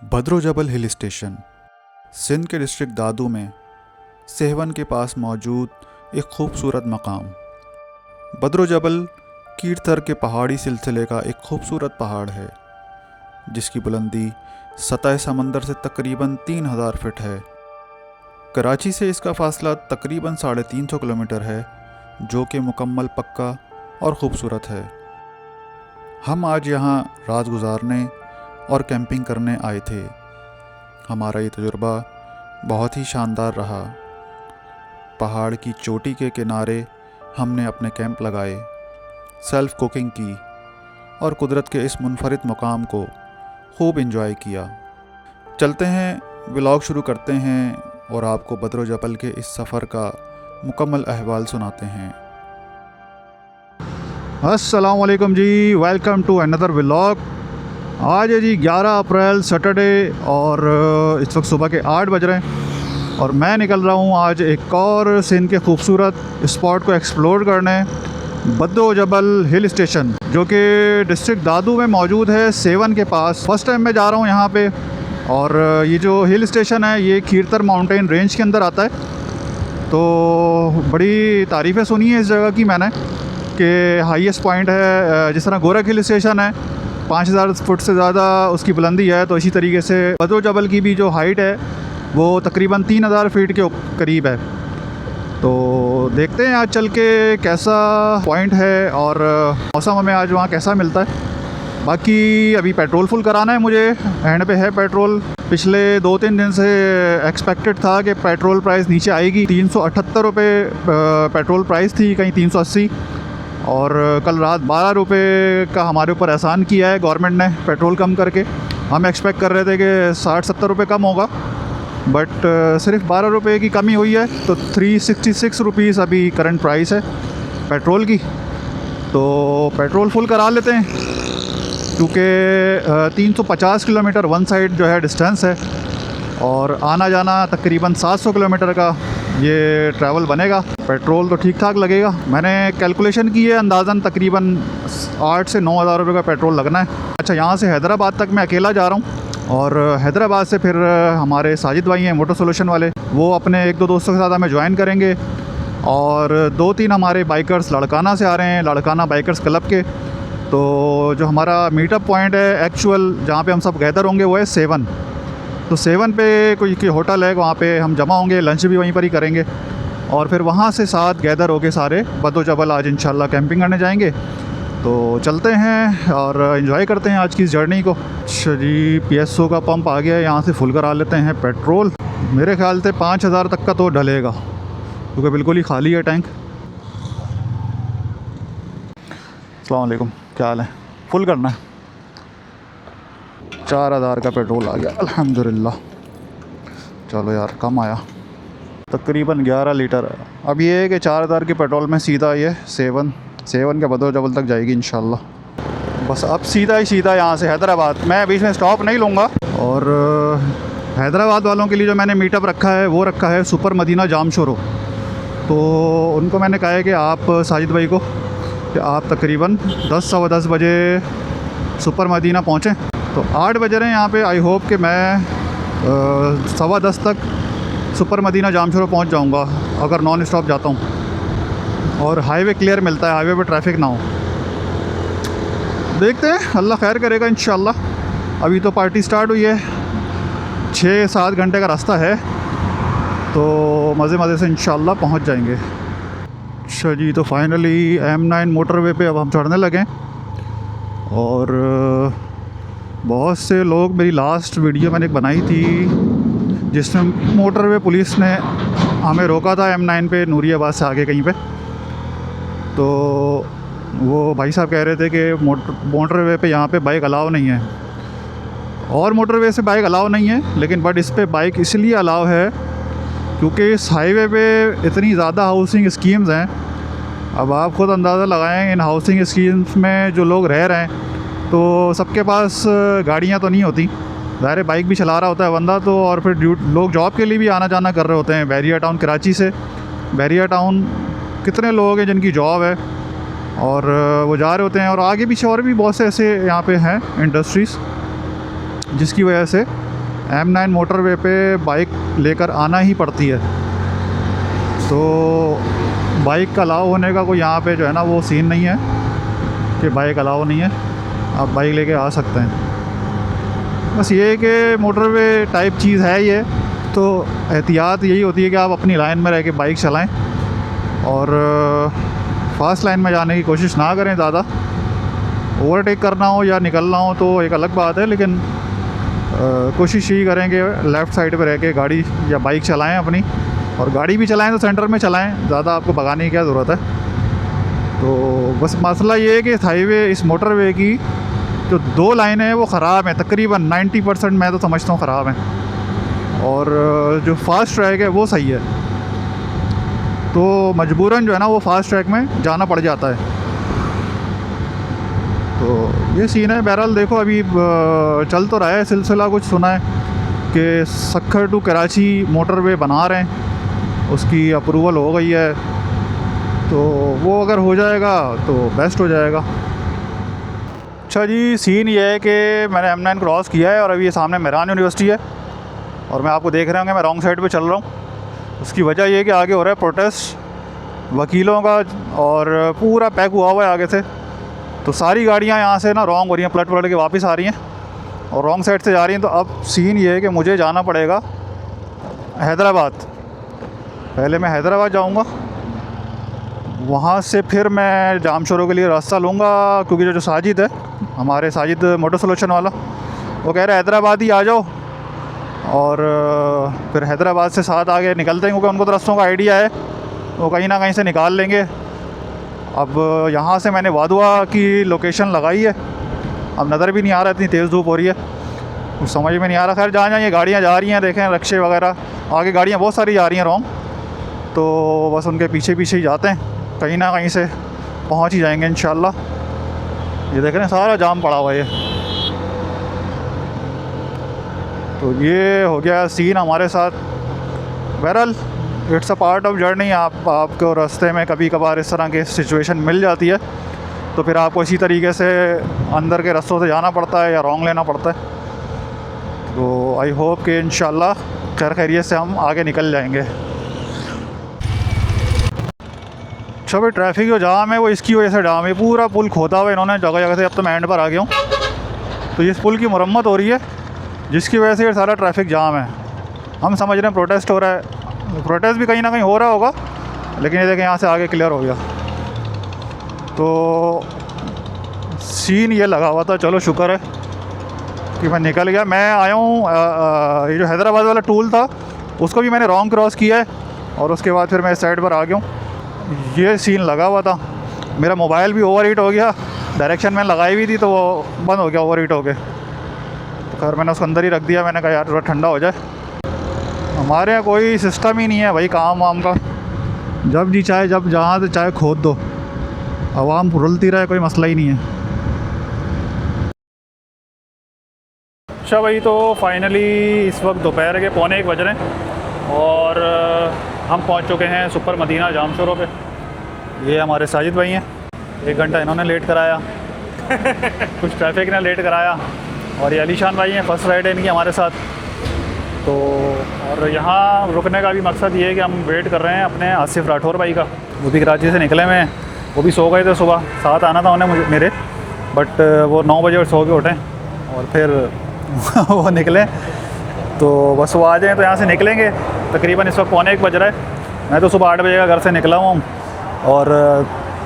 भद्रो जबल hill station Sindh के district दादू में सेहवन के पास मौजूद एक खूबसूरत मकाम। भद्रो जबल कीरथर के पहाड़ी सिलसिले का एक खूबसूरत पहाड़ है जिसकी बुलंदी सतह समंदर से तकरीबन 3000 फीट है। कराची से इसका फासला तकरीबन 350 किलोमीटर है, जो कि मुकम्मल पक्का और ख़ूबसूरत है। हम आज यहाँ रात गुजारने और कैंपिंग करने आए थे। हमारा ये तजुर्बा बहुत ही शानदार रहा। पहाड़ की चोटी के किनारे हमने अपने कैंप लगाए, सेल्फ कुकिंग की और कुदरत के इस मुनफरिद मुकाम को खूब एंजॉय किया। चलते हैं, व्लॉग शुरू करते हैं और आपको भद्रो जबल के इस सफ़र का मुकम्मल अहवाल सुनाते हैं। अस्सलाम वालेकुम जी, वेलकम टू अनदर व्लॉग। आज है जी 11 अप्रैल सैटरडे और इस वक्त सुबह के 8 बज रहे हैं और मैं निकल रहा हूँ आज एक और सिंध के खूबसूरत स्पॉट को एक्सप्लोर करने, भद्रो जबल हिल स्टेशन, जो कि डिस्ट्रिक्ट दादू में मौजूद है, सेवन के पास। फर्स्ट टाइम मैं जा रहा हूँ यहाँ पे। और ये जो हिल स्टेशन है ये कीरथर माउंटेन रेंज के अंदर आता है। तो बड़ी तारीफ़ें सुनी है इस जगह की मैंने कि हाईएस्ट पॉइंट है। जिस तरह गोरख हिल स्टेशन है 5000 फुट से ज़्यादा उसकी बुलंदी है, तो इसी तरीके से भद्रो जबल की भी जो हाइट है वो तकरीबन 3000 फीट के करीब है। तो देखते हैं आज चल के कैसा पॉइंट है और मौसम हमें आज वहाँ कैसा मिलता है। बाकी अभी पेट्रोल फुल कराना है मुझे, हैंड पे है पेट्रोल। पिछले 2-3 दिन से एक्सपेक्टेड था कि पेट्रोल प्राइस नीचे आएगी। 378 रुपये पेट्रोल प्राइस थी, कहीं 380। और कल रात 12 रुपये का हमारे ऊपर एहसान किया है गवर्नमेंट ने पेट्रोल कम करके। हम एक्सपेक्ट कर रहे थे कि 60-70 रुपये कम होगा, बट सिर्फ 12 रुपये की कमी हुई है। तो 366 रुपीज़ अभी करंट प्राइस है पेट्रोल की। तो पेट्रोल फुल करा लेते हैं क्योंकि 350 किलोमीटर वन साइड जो है डिस्टेंस है और आना जाना तकरीबन 700 किलोमीटर का ये ट्रैवल बनेगा। पेट्रोल तो ठीक ठाक लगेगा। मैंने कैलकुलेशन की है, अंदाज़न तकरीबन 8 से 9 हज़ार रुपये का पेट्रोल लगना है। अच्छा, यहाँ से हैदराबाद तक मैं अकेला जा रहा हूँ और हैदराबाद से फिर हमारे साजिद भाई हैं मोटर सोल्यूशन वाले, वो अपने 1-2 दोस्तों के साथ हमें ज्वाइन करेंगे। और 2-3 हमारे बाइकर्स लड़काना से आ रहे हैं, लड़काना बाइकर्स क्लब के। तो जो हमारा मीटअप पॉइंट है एक्चुअल जहाँ पे हम सब गैदर होंगे वो है सेवन। तो सेवन पे कोई होटल है, वहाँ पे हम जमा होंगे, लंच भी वहीं पर ही करेंगे और फिर वहाँ से साथ गैदर होके सारे भद्रो जबल आज इंशाल्लाह कैंपिंग करने जाएंगे। तो चलते हैं और एंजॉय करते हैं आज की इस जर्नी को। अच्छा जी, PSO का पंप आ गया है, यहाँ से फुल करा लेते हैं पेट्रोल। मेरे ख्याल से 5000 तक का तो डलेगा क्योंकि बिल्कुल ही खाली है टैंक। अस्सलाम वालेकुम, क्या हाल है? फुल करना है। 4000 का पेट्रोल आ गया अल्हम्दुलिल्लाह। चलो यार, कम आया, तकरीबन 11 लीटर है। अब ये है कि 4000 के पेट्रोल में सीधा ये सेवन के भद्रो जबल तक जाएगी इंशाल्लाह। बस अब सीधा ही सीधा यहाँ से हैदराबाद। मैं बीच में स्टॉप नहीं लूँगा। और हैदराबाद वालों के लिए जो मैंने मीटअप रखा है वो रखा है सुपर मदीना जाम शोरो। तो उनको मैंने कहा है कि आप साजिद भाई को कि आप तकरीबन 10-10:15 बजे सुपर मदीना पहुँचें। तो 8 बज रहे हैं यहाँ पे। आई होप कि मैं 10:15 तक सुपर मदीना जाम शोरो पहुँच जाऊँगा अगर नॉन स्टॉप जाता हूँ और हाईवे क्लियर मिलता है, हाईवे पे ट्रैफिक ना हो। देखते हैं, अल्लाह खैर करेगा इंशाल्लाह। अभी तो पार्टी स्टार्ट हुई है, 6-7 घंटे का रास्ता है, तो मज़े से इंशाल्लाह पहुँच जाएंगे। अच्छा जी, तो फाइनली M9 मोटरवे पे अब हम चढ़ने लगे। और बहुत से लोग, मेरी लास्ट वीडियो मैंने एक बनाई थी जिसमें मोटरवे पुलिस ने हमें रोका था M9 पे नूरियाबाद से आगे कहीं पे। तो वो भाई साहब कह रहे थे कि मोटरवे पे यहाँ पे बाइक अलाउ नहीं है, और मोटरवे से बाइक अलाउ नहीं है, लेकिन बट इस पे बाइक इसलिए अलाउ है क्योंकि इस हाईवे पे इतनी ज़्यादा हाउसिंग स्कीम्स हैं। अब आप खुद अंदाज़ा लगाएं, इन हाउसिंग स्कीम्स में जो लोग रह रहे हैं तो सबके पास गाड़ियाँ तो नहीं होती, ज़ाहिर बाइक भी चला रहा होता है बंदा तो। और फिर लोग जॉब के लिए भी आना जाना कर रहे होते हैं। बैरिया टाउन, कराची से बैरिया टाउन कितने लोग हैं जिनकी जॉब है और वो जा रहे होते हैं। और आगे पीछे और भी बहुत से ऐसे यहाँ पे हैं इंडस्ट्रीज़ जिसकी वजह से M9 मोटरवे पे बाइक लेकर आना ही पड़ती है। तो बाइक का अलाउ होने का कोई यहाँ पे जो है ना वो सीन नहीं है कि बाइक अलाउ नहीं है, आप बाइक लेके आ सकते हैं। बस ये कि मोटरवे टाइप चीज़ है ये, तो एहतियात यही होती है कि आप अपनी लाइन में रह के बाइक चलाएं और फास्ट लाइन में जाने की कोशिश ना करें। ज़्यादा ओवरटेक करना हो या निकलना हो तो एक अलग बात है, लेकिन कोशिश यही करें कि लेफ़्ट साइड पे रह के गाड़ी या बाइक चलाएं अपनी, और गाड़ी भी चलाएं तो सेंटर में चलाएं, ज़्यादा आपको भगाने की क्या ज़रूरत है। तो बस मसला ये है कि इस हाईवे, इस मोटरवे की जो 2 लाइनें हैं वो ख़राब हैं, तकरीबन 90% मैं तो समझता हूँ ख़राब हैं, और जो फास्ट ट्रैक है वो सही है। तो मजबूरन जो है ना वो फास्ट ट्रैक में जाना पड़ जाता है। तो ये सीन है। बहरहाल देखो, अभी चल तो रहा है सिलसिला। कुछ सुना है कि सक्खर टू कराची मोटरवे बना रहे हैं, उसकी अप्रूवल हो गई है, तो वो अगर हो जाएगा तो बेस्ट हो जाएगा। अच्छा जी, सीन ये है कि मैंने M9 क्रॉस किया है और अभी ये सामने मेहरान यूनिवर्सिटी है, और मैं आपको देख रहे होंगे मैं रॉन्ग साइड पे चल रहा हूँ। उसकी वजह ये है कि आगे हो रहा है प्रोटेस्ट वकीलों का, और पूरा पैक हुआ हुआ है आगे से। तो सारी गाड़ियाँ यहाँ से ना रॉन्ग हो रही हैं, पलट के वापस आ रही हैं और रॉन्ग साइड से जा रही हैं। तो अब सीन ये है कि मुझे जाना पड़ेगा हैदराबाद। पहले मैं हैदराबाद जाऊँगा, वहाँ से फिर मैं जामशोरों के लिए रास्ता लूँगा, क्योंकि जो साजिद है, हमारे साजिद मोटर सोल्यूशन वाला, वो कह रहे हैदराबाद ही आ जाओ, और फिर हैदराबाद से साथ आगे निकलते हैं, क्योंकि उनको तो रास्तों का आइडिया है, वो कहीं ना कहीं से निकाल लेंगे। अब यहाँ से मैंने वादुआ की लोकेशन लगाई है, अब नज़र भी नहीं आ रहा, इतनी तेज़ धूप हो रही है, कुछ समझ में नहीं आ रहा। खैर जहाँ ये गाड़ियाँ जा रही हैं, देखें रिक्शे वगैरह, आगे गाड़ियाँ बहुत सारी जा रही हैं रॉन्ग, तो बस उनके पीछे पीछे ही जाते हैं, कहीं ना कहीं से पहुँच ही जाएंगे इंशाल्लाह। ये देख रहे हैं सारा जाम पड़ा हुआ है। तो ये हो गया सीन हमारे साथ। बहरहाल it's a part of journey. आपको रास्ते में कभी कभार इस तरह की सिचुएशन मिल जाती है, तो फिर आपको इसी तरीके से अंदर के रास्तों से जाना पड़ता है या रॉन्ग लेना पड़ता है। तो आई होप कि इंशाल्लाह खैर खैरियत से हम आगे निकल जाएंगे। अच्छा भाई, ट्रैफिक जो जाम है वो इसकी वजह से जाम है, पूरा पुल खोदा हुआ इन्होंने जगह जगह से। अब तो मैं एंड पर आ गया हूँ, तो इस पुल की मरम्मत हो रही है, जिसकी वजह से ये सारा ट्रैफिक जाम है। हम समझ रहे हैं प्रोटेस्ट हो रहा है, प्रोटेस्ट भी कहीं ना कहीं हो रहा होगा, लेकिन ये देखें यहाँ से आगे क्लियर हो गया। तो सीन ये लगा हुआ था, चलो शुक्र है कि मैं निकल गया। मैं आया हूँ, ये जो हैदराबाद वाला टूल था उसको भी मैंने रॉन्ग क्रॉस किया है, और उसके बाद फिर मैं इस साइड पर आ गया हूँ। ये सीन लगा हुआ था, मेरा मोबाइल भी ओवर हीट हो गया, डायरेक्शन मैंने लगाई हुई थी तो वो बंद हो गया ओवर हीट हो के। तो खैर मैंने उसको अंदर ही रख दिया, मैंने कहा यार थोड़ा ठंडा हो जाए। हमारे यहाँ कोई सिस्टम ही नहीं है भाई काम वाम का, जब जी चाहे जब जहाँ से चाहे खोद दो, आवाम रुलती रहे, कोई मसला ही नहीं है। अच्छा भाई, तो फाइनली इस वक्त दोपहर के 1:45 बज रहे हैं और हम पहुंच चुके हैं सुपर मदीना जामशोरों पे। ये हमारे साजिद भाई हैं, 1 घंटा इन्होंने लेट कराया कुछ ट्रैफिक ने लेट कराया, और ये अलीशान भाई हैं, फर्स्ट राइड है इनकी हमारे साथ। तो और यहाँ रुकने का भी मकसद ये है कि हम वेट कर रहे हैं अपने आसिफ राठौर भाई का, वो भी कराची से निकले हुए हैं, वो भी सो गए थे सुबह, साथ आना था उन्हें मुझे मेरे, बट वो 9 बजे सो के उठें और फिर वो निकले। तो बस वो आ जाएँ तो यहाँ से निकलेंगे। तकरीबन इस वक्त 1:45 बज रहा है, मैं तो सुबह 8 बजे का घर से निकला हुआ हूँ, और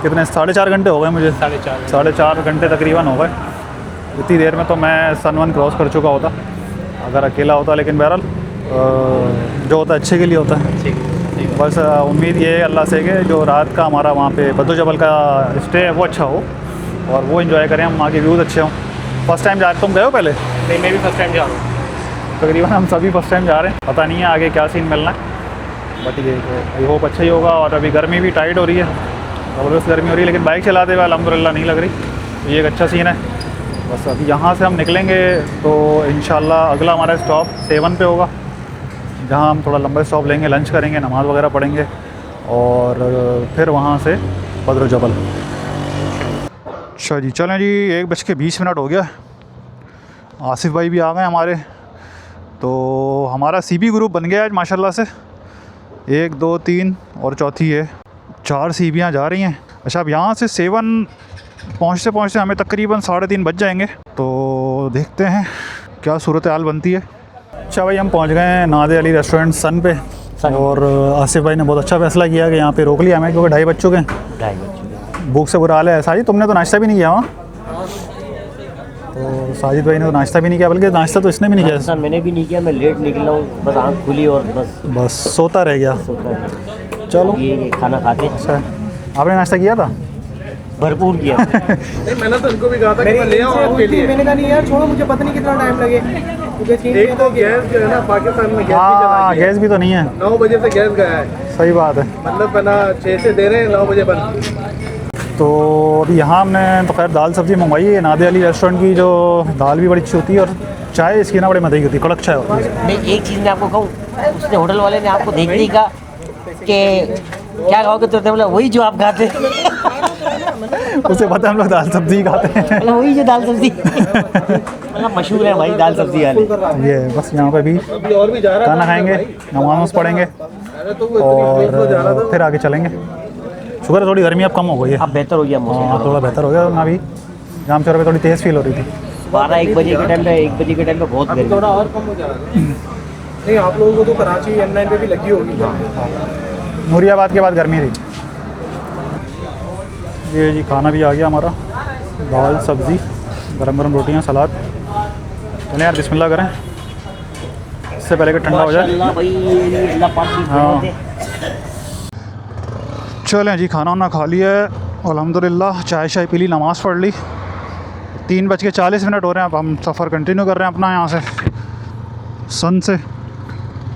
कितने 4.5 घंटे हो गए मुझे, 4.5 घंटे तकरीबन हो गए। इतनी देर में तो मैं सन 1 क्रॉस कर चुका होता अगर अकेला होता, लेकिन बहरहाल जो होता है अच्छे के लिए होता है। बस उम्मीद ये है अल्लाह से कि जो रात का हमारा वहाँ पे बद्दू जबल का स्टे है वो अच्छा हो, और वो एंजॉय करें, हम वहाँ के व्यूज़ अच्छे हों। फर्स्ट टाइम जा रहे, तुम गए हो पहले? नहीं, मैं भी फर्स्ट टाइम जा रहा हूँ। तकरीबन हम सभी फर्स्ट टाइम जा रहे हैं, पता नहीं है आगे क्या सीन मिलना है, बट ये आई होप अच्छा ही होगा। और अभी गर्मी भी टाइट हो रही है, ज़बरदस्त गर्मी हो रही है, लेकिन बाइक चलाते हुए अल्हम्दुलिल्लाह नहीं लग रही, तो ये एक अच्छा सीन है। बस अभी यहाँ से हम निकलेंगे तो इंशाल्लाह अगला हमारा स्टॉप 7 पे होगा, जहाँ हम थोड़ा लंबा स्टॉप लेंगे, लंच करेंगे, नमाज़ वगैरह पढ़ेंगे, और फिर वहाँ से बद्र जबल। अच्छा जी, चलें जी, 1:20 हो गया। आसिफ भाई भी आ गए हमारे, तो हमारा CB ग्रुप बन गया आज माशाल्लाह से, 1 2 3 और चौथी है, 4 CBयाँ जा रही हैं। अच्छा, अब यहाँ से 7 पहुँचते पहुँचते हमें तकरीबन 3:30 बज जाएंगे। तो देखते हैं क्या सूरत हाल बनती है। अच्छा भाई, हम पहुँच गए हैं नादे अली रेस्टोरेंट सन पे, और आसिफ भाई ने बहुत अच्छा फैसला किया कि यहाँ पे रोक लिया हमें, क्योंकि 2:30 बज चुके हैं। भूख से बुरा हाल है। साजिद, तुमने तो नाश्ता भी नहीं किया वहाँ? तो साजिद भाई ने तो नाश्ता भी नहीं किया, बल्कि नाश्ता तो इसने भी नहीं किया। मैंने भी नहीं किया, मैं लेट निकला हूँ, बस आँख खुली और बस सोता रह गया। चलो, ये खाना खाते। अच्छा, आपने नाश्ता किया था? भरपूर किया। नहीं, मैंने तो इनको भी कहा था कि मैं ले आऊँ आपके लिए। मैंने कहा नहीं यार छोड़ो, मुझे पता नहीं कितना टाइम लगे, एक तो गैस जो है ना पाकिस्तान में गैस भी चला गया। गैस भी तो नहीं है। 9 बजे से गैस गया है। सही बात है। मतलब ना 6 से दे रहे हैं, 9 बजे बंद। तो अभी यहाँ हमने तो खैर दाल सब्ज़ी मंगवाई है नादे अली रेस्टोरेंट की, जो दाल भी बड़ी अच्छी होती है और चाय इसकी ना बड़ी मज़े की होती है, कड़क चाय होती है। मैं एक चीज़ मैं आपको कहूँ, उसने होटल वाले ने आपको देखते ही कहा कि क्या खाओगे, तो बोला वही जो आप खाते हैं। उसे पता है हम लोग दाल सब्ज़ी खाते हैं। मतलब वही जो दाल सब्जी मतलब मशहूर है भाई दाल सब्जी वाले। ये बस यहाँ पे भी और भी जा रहा खाना खाएंगे, नमाज़ पढ़ेंगे और फिर आगे चलेंगे। शुक्र है थोड़ी गर्मी अब कम हो गई है। अब बेहतर हो गया मौसम। हाँ, थोड़ा बेहतर हो गया। ना भी जाम चौराहे पे थोड़ी तेज़ फील हो रही थी। 12-1 बजे के टाइम पे 1 बजे के टाइम पे बहुत गर्मी। थोड़ा और कम हो जा रहा है। नहीं, आप लोगों को तो कराची M9 पे भी लगी होगी। नूरियाबाद के बाद गर्मी थी। ये जी खाना भी आ गया हमारा, दाल सब्ज़ी, गरम गरम रोटियाँ, सलाद। चलें यार, बिस्मिल्लाह करें इससे पहले कि ठंडा हो जाए। माशाल्लाह भाई, अल्लाह पाक की रहमत है। चलें जी, खाना वाना खा लिया है अल्हम्दुलिल्लाह, चाय शाय पी ली, नमाज़ पढ़ ली। 3:40 हो रहे हैं। अब हम सफ़र कंटिन्यू कर रहे हैं अपना यहाँ से सन से,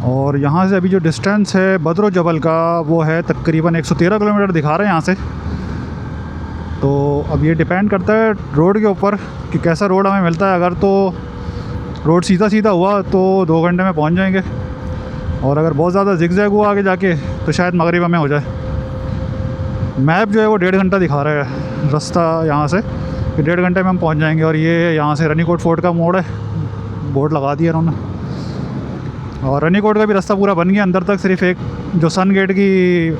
और यहाँ से अभी जो डिस्टेंस है बदरो जबल का वो है तकरीबन 113 किलोमीटर दिखा रहे हैं यहाँ से। तो अब ये डिपेंड करता है रोड के ऊपर कि कैसा रोड हमें मिलता है। अगर तो रोड सीधा सीधा हुआ तो 2 घंटे में पहुँच जाएंगे, और अगर बहुत ज़्यादा जिगजैग हुआ आगे जाके तो शायद मगरिब में हो जाए। मैप जो है वो 1.5 घंटा दिखा रहा है रास्ता यहाँ से, कि 1.5 घंटे में हम पहुँच जाएंगे। और ये यहाँ से रनीकोट फोर्ट का मोड़ है, बोर्ड लगा दिया उन्होंने। और रनीकोट का भी रास्ता पूरा बन गया अंदर तक, सिर्फ एक जो सन गेट की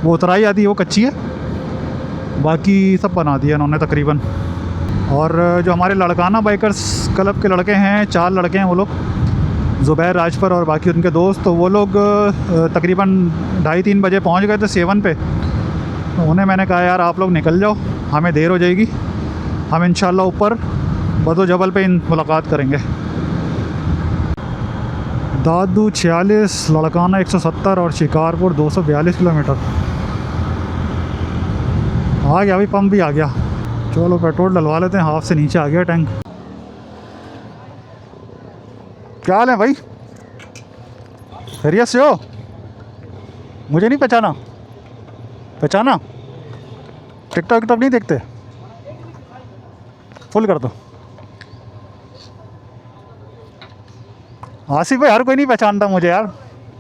वो उतराई आती है वो कच्ची है, बाकी सब बना दिया उन्होंने तकरीबन। और जो हमारे लड़काना बाइकर्स क्लब के लड़के हैं, 4 लड़के हैं वो लोग, ज़ुबैर, राजपर और बाकी उनके दोस्त, तो वो लोग तकरीबन 2:30-3 बजे पहुंच गए थे 7 पे। तो उन्हें मैंने कहा यार आप लोग निकल जाओ, हमें देर हो जाएगी, हम इंशाल्लाह ऊपर बदो जबल पे मुलाकात करेंगे। दादू 46, लड़काना 170 और शिकारपुर 242 किलोमीटर। आ गया भाई, पंप भी आ गया। चलो पेट्रोल डलवा लेते हैं, हाफ से नीचे आ गया टैंक। क्या हाल है भाई, खैरियत से हो? मुझे नहीं पहचाना? टिकटॉक नहीं देखते? फुल कर दो। आसिफ भाई, हर कोई नहीं पहचानता मुझे यार।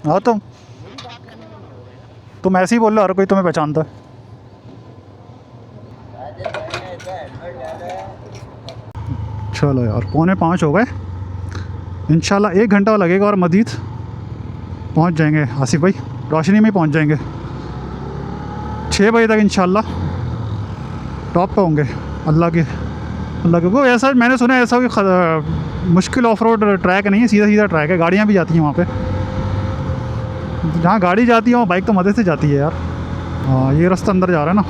हाँ, तुम ऐसे ही बोल लो, हर कोई तुम्हें पहचानता है। चलो यार, 4:45 हो गए। इंशाल्लाह 1 घंटा लगेगा और मज़ीद पहुंच जाएंगे आसिफ भाई, रोशनी में ही पहुंच जाएंगे। 6 बजे तक इंशाल्लाह टॉप पे होंगे। अल्लाह के वो ऐसा मैंने सुना है, ऐसा कोई मुश्किल ऑफ रोड ट्रैक नहीं है, सीधा सीधा ट्रैक है, गाड़ियाँ भी जाती हैं वहाँ पे। जहाँ गाड़ी जाती है वहाँ बाइक तो मज़े से जाती है यार। हाँ, ये रास्ता अंदर जा रहा है ना।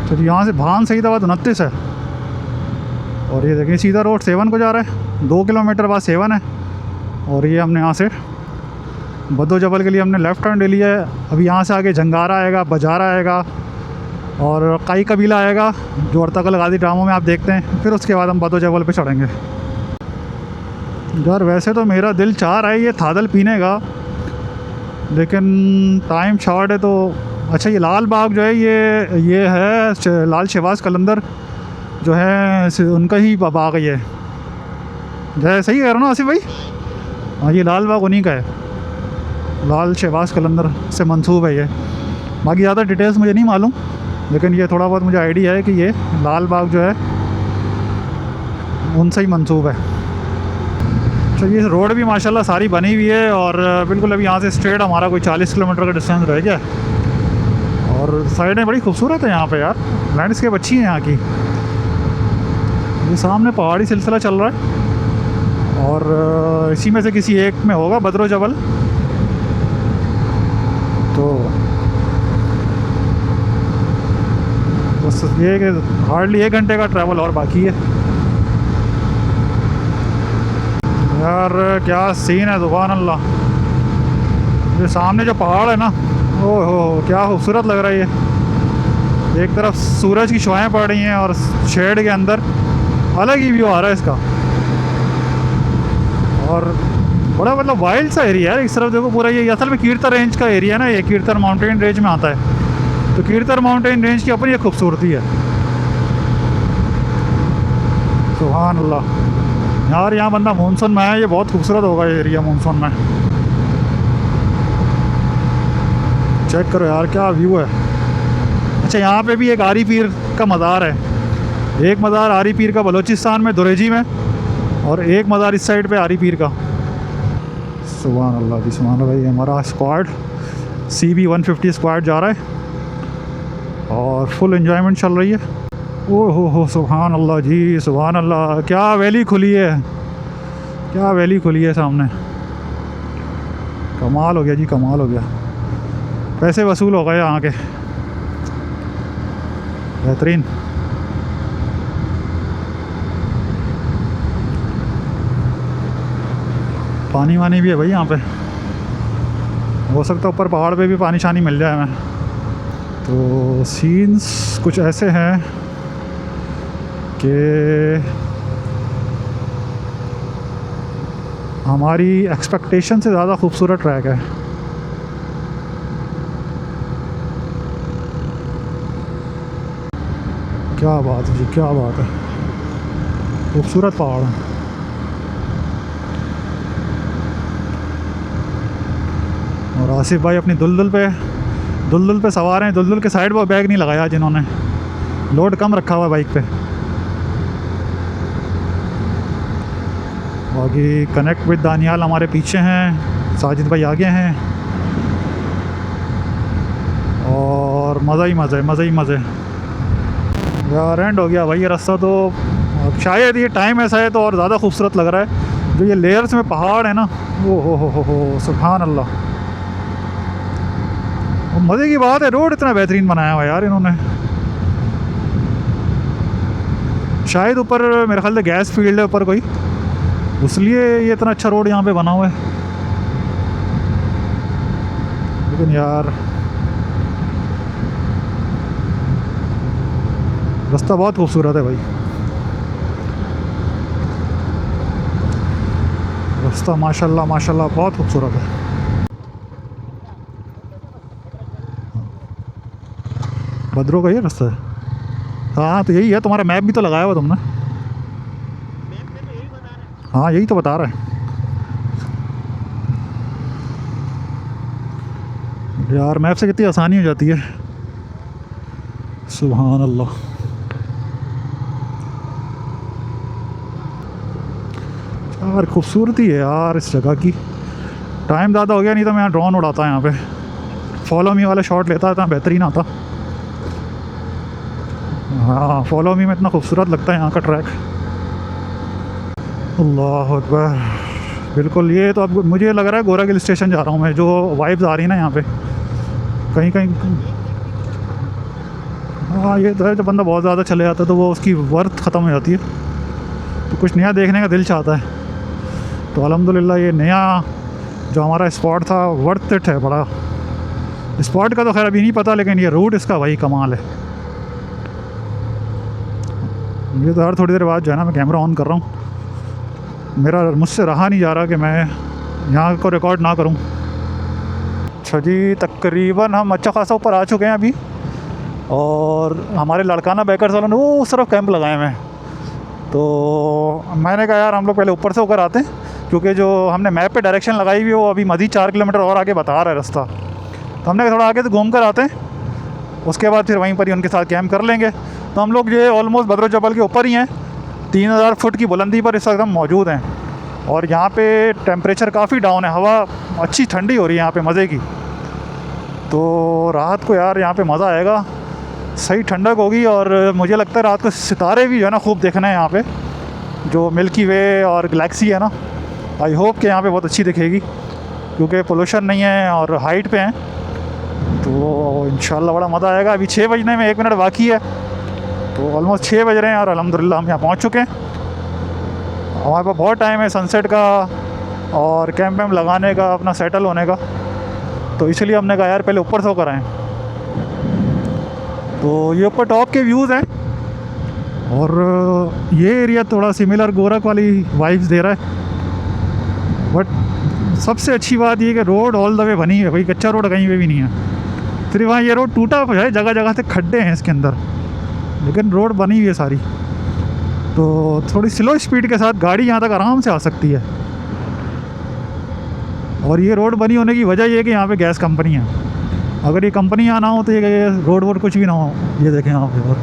तो यहाँ से भान सईदाबाद 29 है, और ये देखिए सीधा रोड 7 को जा रहा है। 2 किलोमीटर बाद 7 है। और ये हमने यहाँ से बदो जबल के लिए हमने लेफ़्ट टर्न ले लिया है। अभी यहाँ से आगे जंगारा आएगा, बजारा आएगा और काई कबीला आएगा, जो अर्तगल गाजी ड्रामों में आप देखते हैं। फिर उसके बाद हम बदो जबल पे चढ़ेंगे। यार वैसे तो मेरा दिल चाह रहा है ये थादल पीने का, लेकिन टाइम शॉर्ट है। तो अच्छा, ये लाल बाग जो है ये है लाल शहबाज कलंदर जो है उनका ही बाग है ये। जय सही कह रहा हूँ ना आसिफ भाई? हाँ, ये लाल बाग उन्हीं का है, लाल शहबाज कलंदर से मंसूब है ये। बाकी ज़्यादा डिटेल्स मुझे नहीं मालूम, लेकिन ये थोड़ा बहुत मुझे आइडिया है कि ये लाल बाग जो है उनसे ही मंसूब है। तो ये रोड भी माशाल्लाह सारी बनी हुई है और बिल्कुल अभी यहाँ से स्ट्रेट हमारा कोई 40 किलोमीटर का डिस्टेंस रह गया। और साइडें बड़ी खूबसूरत है यहाँ पे यार, लैंडस्केप अच्छी है यहाँ की। ये सामने पहाड़ी सिलसिला चल रहा है और इसी में से किसी एक में होगा बद्रो जबल। तो बस ये हार्डली 1 घंटे का ट्रैवल और बाकी है यार। क्या सीन है, सुभान अल्लाह। ये सामने जो पहाड़ है ना, ओह हो क्या खूबसूरत लग रहा है ये। एक तरफ सूरज की शुआएं पड़ रही हैं और शेड के अंदर अलग ही व्यू आ रहा है इसका। और बड़ा मतलब वाइल्ड सा एरिया है। इस तरफ देखो पूरा ये असल में कीर्तर रेंज का एरिया है ना, ये कीर्तर माउंटेन रेंज में आता है। तो कीर्तर माउंटेन रेंज की अपनी एक खूबसूरती है, सुभान अल्लाह। यार यहाँ बंदा मानसून में है, ये बहुत खूबसूरत होगा ये एरिया मानसून में। चेक करो यार क्या व्यू है। अच्छा यहाँ पे भी एक आरी पीर का मज़ार है। एक मज़ार आरी पीर का बलूचिस्तान में दुरेजी में, और एक मज़ार इस साइड पे आरी पीर का। सुभान अल्लाह जी, सुभान अल्लाह। ये हमारा स्क्वाड CB 150 स्क्वाड जा रहा है और फुल एंजॉयमेंट चल रही है। ओह हो सुभान अल्लाह जी, सुभान अल्लाह। क्या वैली खुली है, क्या वैली खुली है सामने। कमाल हो गया जी, कमाल हो गया। पैसे वसूल हो गए यहाँ के, बेहतरीन। पानी वानी भी है भाई यहाँ पे, हो सकता है ऊपर पहाड़ पे भी पानी शानी मिल जाए हमें। तो सीन्स कुछ ऐसे हैं कि हमारी एक्सपेक्टेशन से ज़्यादा खूबसूरत ट्रैक है। क्या बात है जी, क्या बात है। खूबसूरत पहाड़ है। और आसिफ भाई अपनी दुलदुल पे सवार हैं। दुलदुल के साइड पर बैग नहीं लगाया जिन्होंने, लोड कम रखा हुआ है बाइक पे। बाकी कनेक्ट विद दानियाल हमारे पीछे हैं, साजिद भाई आगे हैं और मज़ा ही मज़ा है, मज़े ही मज़े। यार एंड हो गया भाई ये रास्ता। तो शायद ये टाइम ऐसा है तो और ज़्यादा खूबसूरत लग रहा है। जो ये लेयर्स में पहाड़ है ना, वो हो सुभान अल्लाह। मज़े की बात है, रोड इतना बेहतरीन बनाया हुआ यार इन्होंने। शायद ऊपर मेरे ख्याल से गैस फील्ड है ऊपर कोई, इसलिए ये इतना अच्छा रोड यहाँ पे बना हुआ है। लेकिन यार रास्ता बहुत खूबसूरत है भाई, रास्ता माशाल्लाह माशाल्लाह बहुत खूबसूरत है। बद्रो का ये रास्ता है। हाँ तो यही है, तुम्हारा मैप भी तो लगाया हुआ तुमने। हाँ यही तो बता रहा है यार, मैप से कितनी आसानी हो जाती है, सुभान अल्लाह। यार खूबसूरती है यार इस जगह की। टाइम ज़्यादा हो गया, नहीं तो मैं यहाँ ड्रोन उड़ाता यहाँ पे, फॉलो मी वाला शॉट लेता था, बेहतरीन आता। हाँ फॉलो मी में इतना खूबसूरत लगता है यहाँ का ट्रैक। अल्लाह अकबर, बिल्कुल। ये तो अब मुझे लग रहा है गोरा हिल स्टेशन जा रहा हूँ मैं, जो वाइब्स आ रही है ना यहाँ पे कहीं कहीं। हाँ ये तो है, जब बंदा बहुत ज़्यादा चले जाता है तो वो उसकी वर्थ ख़त्म हो जाती है, तो कुछ नया देखने का दिल चाहता है। तो अल्हम्दुलिल्लाह ये नया जो हमारा स्पॉट था वर्थ इट है बड़ा। स्पॉट का तो खैर अभी नहीं पता, लेकिन ये रूट इसका वही कमाल है। ये तो हर थोड़ी देर बाद जो है ना मैं कैमरा ऑन कर रहा हूँ, मेरा मुझसे रहा नहीं जा रहा कि मैं यहाँ को रिकॉर्ड ना करूँ। अच्छा जी, तकरीबन हम अच्छा खासा ऊपर आ चुके हैं अभी, और हमारे लड़काना बैकर्स वालों ने वो उस तरफ कैंप लगाए हुए हैं। तो मैंने कहा यार हम लोग पहले ऊपर से होकर आते हैं, क्योंकि जो हमने मैप पे डायरेक्शन लगाई हुई है वो अभी मज़ीद 4 किलोमीटर और आगे बता रहा है रास्ता। तो हमने थोड़ा आगे से घूम कर आते हैं, उसके बाद फिर वहीं पर ही उनके साथ कैंप कर लेंगे। तो हम लोग ये ऑलमोस्ट बद्रो जबल के ऊपर ही हैं, 3000 फुट की बुलंदी पर इस वक्त हम मौजूद हैं। और यहाँ पे टेम्परेचर काफ़ी डाउन है, हवा अच्छी ठंडी हो रही है यहाँ पे मज़े की। तो रात को यार यहाँ पे मज़ा आएगा, सही ठंडक होगी। और मुझे लगता है रात को सितारे भी जो है ना खूब देखना है यहाँ पे, जो मिल्की वे और गैलेक्सी है ना। आई होप कि यहाँ पे बहुत अच्छी दिखेगी क्योंकि पोल्यूशन नहीं है और हाइट पे हैं, तो इंशाल्लाह बड़ा मज़ा आएगा। अभी 6 बजने में 1 मिनट बाकी है, तो ऑलमोस्ट 6 बज रहे हैं और अल्हम्दुलिल्लाह हम यहाँ पहुँच चुके हैं। हमारे पास बहुत टाइम है सनसेट का और कैंप वैम्प लगाने का, अपना सेटल होने का, तो इसलिए हमने कहा यार पहले ऊपर से होकर आएँ। तो ये ऊपर टॉप के व्यूज़ हैं और ये एरिया थोड़ा सिमिलर गोरख वाली वाइब्स दे रहा है। बट सबसे अच्छी बात ये कि रोड ऑल द वे बनी है भाई, कच्चा रोड कहीं पे भी नहीं है। सिर्फ वहाँ ये रोड टूटा है, जगह जगह से खड्डे हैं इसके अंदर, लेकिन रोड बनी हुई है सारी। तो थोड़ी स्लो स्पीड के साथ गाड़ी यहाँ तक आराम से आ सकती है। और ये रोड बनी होने की वजह ये है कि यहाँ पे गैस कंपनी है। अगर ये कंपनियाँ ना हो तो ये रोड वोड कुछ भी ना हो। ये देखें यहाँ पे, और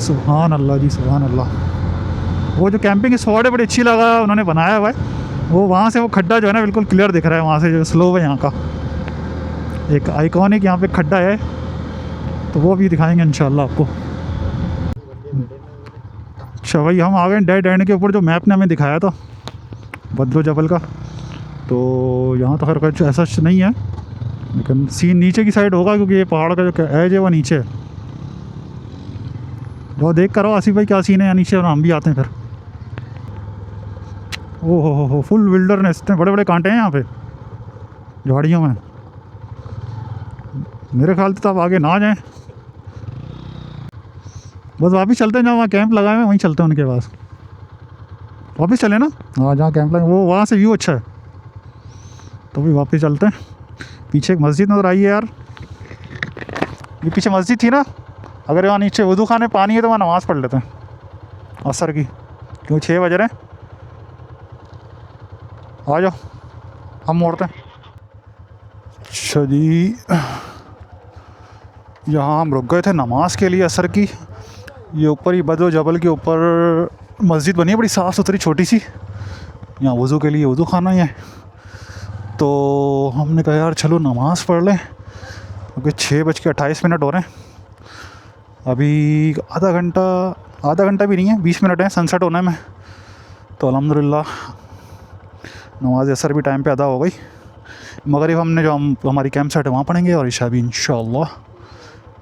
सुभान अल्लाह जी, सुभान अल्लाह। वो जो कैंपिंग स्पॉट है बड़ी अच्छी लगा उन्होंने बनाया हुआ है, वो वहाँ से वो खड्डा जो है ना बिल्कुल क्लियर दिख रहा है, वहाँ से जो स्लोप है यहाँ का एक आइकॉनिक यहाँ पे खड्डा है, तो वो भी दिखाएंगे इंशाल्लाह आपको। अच्छा भाई, हम आ गए डेड एंड के ऊपर जो मैप ने हमें दिखाया था बद्रो जबल का। तो यहाँ तो खैर कुछ ऐसा नहीं है, लेकिन सीन नीचे की साइड होगा क्योंकि ये पहाड़ का जो एज है वो नीचे है। वो देख कर आओ आसिफ भाई क्या सीन है यहाँ नीचे, और हम भी आते हैं फिर। ओह हो, फुल विल्डरनेस, इतने बड़े बड़े कांटे हैं यहाँ पे झाड़ियों में। मेरे ख्याल से तो आप आगे ना जाएं, बस वापस चलते हैं। जहाँ वहाँ कैंप लगाए हैं वहीं चलते हैं उनके पास, वापस चले ना। हाँ, जहाँ कैंप लगे वो वहाँ से व्यू अच्छा है, तो भी वापस चलते हैं। पीछे एक मस्जिद नज़र आई है यार, ये पीछे मस्जिद थी ना। अगर यहाँ नीचे वुज़ू खाने पानी है तो वहाँ नमाज़ पढ़ लेते हैं असर की, क्यों 6 बज रहे हैं। आ जाओ, हम मोड़ते हैं। अच्छा जी, यहाँ हम रुक गए थे नमाज के लिए असर की। ये ऊपर ही बद्र जबल के ऊपर मस्जिद बनी है, बड़ी साफ़ सुथरी छोटी सी। यहाँ वज़ू के लिए वज़ू खाना ही है, तो हमने कहा यार चलो नमाज़ पढ़ लें, क्योंकि 6:28 हो रहे हैं। अभी आधा घंटा भी नहीं है, 20 मिनट है सनसेट होने में। तो अल्हम्दुलिल्लाह नमाज असर भी टाइम पे अदा हो गई। मगरिब हमने जो हमारी कैंप सेट है वहाँ पढ़ेंगे, और इशा भी इंशाअल्लाह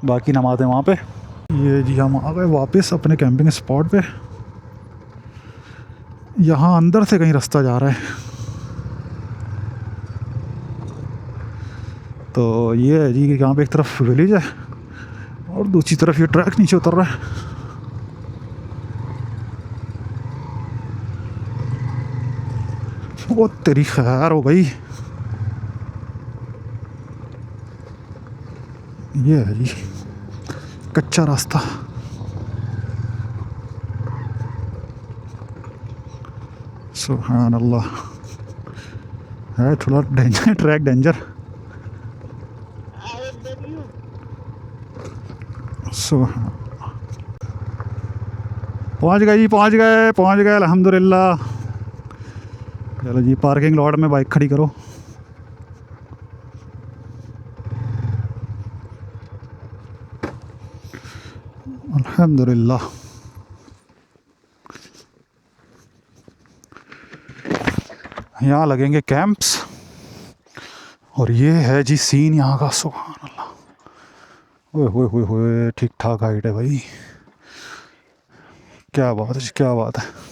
बाकी नमाज़ें वहाँ पे। ये जी हम आ गए वापस अपने कैंपिंग स्पॉट पे। यहाँ अंदर से कहीं रास्ता जा रहा है, तो ये है जी यहाँ पे एक तरफ विलेज है और दूसरी तरफ ये ट्रैक नीचे उतर रहा है। वो तेरी खैर हो गई। ये है जी कच्चा रास्ता। सुभान अल्लाह, है थोड़ा डेंजर, ट्रैक डेंजर। सुभान, पहुंच गए जी, पहुंच गए अल्हम्दुलिल्लाह। चलो जी, पार्किंग लॉट में बाइक खड़ी करो। अल्हम्दुलिल्लाह। यहाँ लगेंगे कैंप्स, और ये है जी सीन यहाँ का। सुभान अल्लाह, ओए होए, ठीक ठाक हाइट है भाई, क्या बात है, क्या बात है।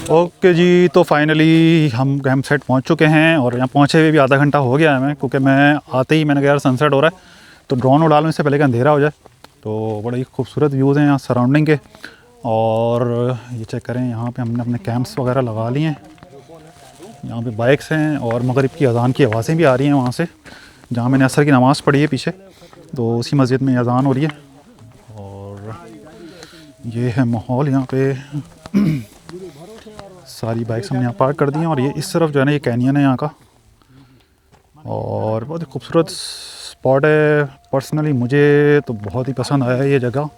ओके जी, तो फाइनली हम कैंप साइट पहुँच चुके हैं और यहाँ पहुँचे हुए भी आधा घंटा हो गया है हमें, क्योंकि मैं आते ही मैंने कहा यार सनसेट हो रहा है तो ड्रोन उड़ाने से पहले कि अंधेरा हो जाए। तो बड़े ही खूबसूरत व्यूज़ हैं यहाँ सराउंडिंग के। और ये चेक करें, यहाँ पे हमने अपने कैंप्स वगैरह लगा लिए हैं। यहाँ पे बाइक्स हैं और मगरिब की अज़ान की आवाज़ें भी आ रही हैं वहाँ से, जहाँ मैंने असर की नमाज़ पढ़ी है पीछे, तो उसी मस्जिद में अज़ान हो रही है। और ये है माहौल यहाँ पे। सारी बाइक्स हमने यहाँ पार्क कर दी हैं और ये इस तरफ जो है ना, ये कैनियन है यहाँ का और बहुत ही खूबसूरत स्पॉट है। पर्सनली मुझे तो बहुत ही पसंद आया है ये जगह।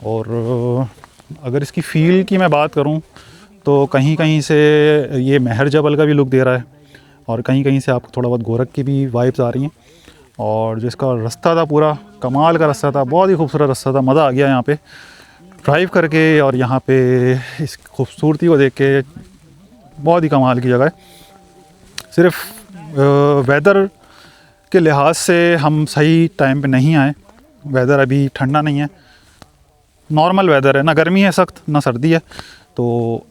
और अगर इसकी फ़ील की मैं बात करूँ तो कहीं कहीं से ये महर जबल का भी लुक दे रहा है और कहीं कहीं से आपको थोड़ा बहुत गोरख की भी वाइब्स आ रही हैं। और जो इसका रास्ता था पूरा कमाल का रास्ता था, बहुत ही खूबसूरत रास्ता था, मज़ा आ गया यहाँ पे ड्राइव करके। और यहाँ पे इस खूबसूरती को देख के बहुत ही कमाल की जगह है। सिर्फ वेदर के लिहाज से हम सही टाइम पे नहीं आए। वेदर अभी ठंडा नहीं है, नॉर्मल वेदर है, ना गर्मी है सख्त ना सर्दी है। तो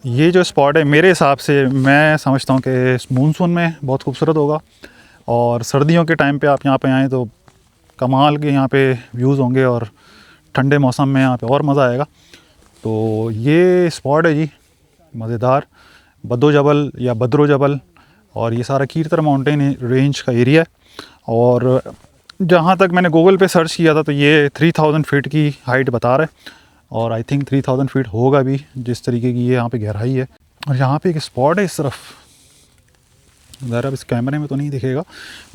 ये जो स्पॉट है मेरे हिसाब से मैं समझता हूँ कि मानसून में बहुत खूबसूरत होगा और सर्दियों के टाइम पे आप यहाँ पे आएँ तो कमाल के यहाँ पे व्यूज़ होंगे और ठंडे मौसम में यहाँ पे और मज़ा आएगा। तो ये स्पॉट है जी मज़ेदार, बद्दो जबल या बद्रो जबल, और ये सारा कीरतर माउंटेन रेंज का एरिया है। और जहाँ तक मैंने गूगल पे सर्च किया था तो ये 3000 फीट की हाइट बता रहा है और आई थिंक 3000 फीट होगा भी, जिस तरीके की ये यहाँ पे गहराई है। और यहाँ पे एक स्पॉट है इस तरफ, ज़रा अब इस कैमरे में तो नहीं दिखेगा,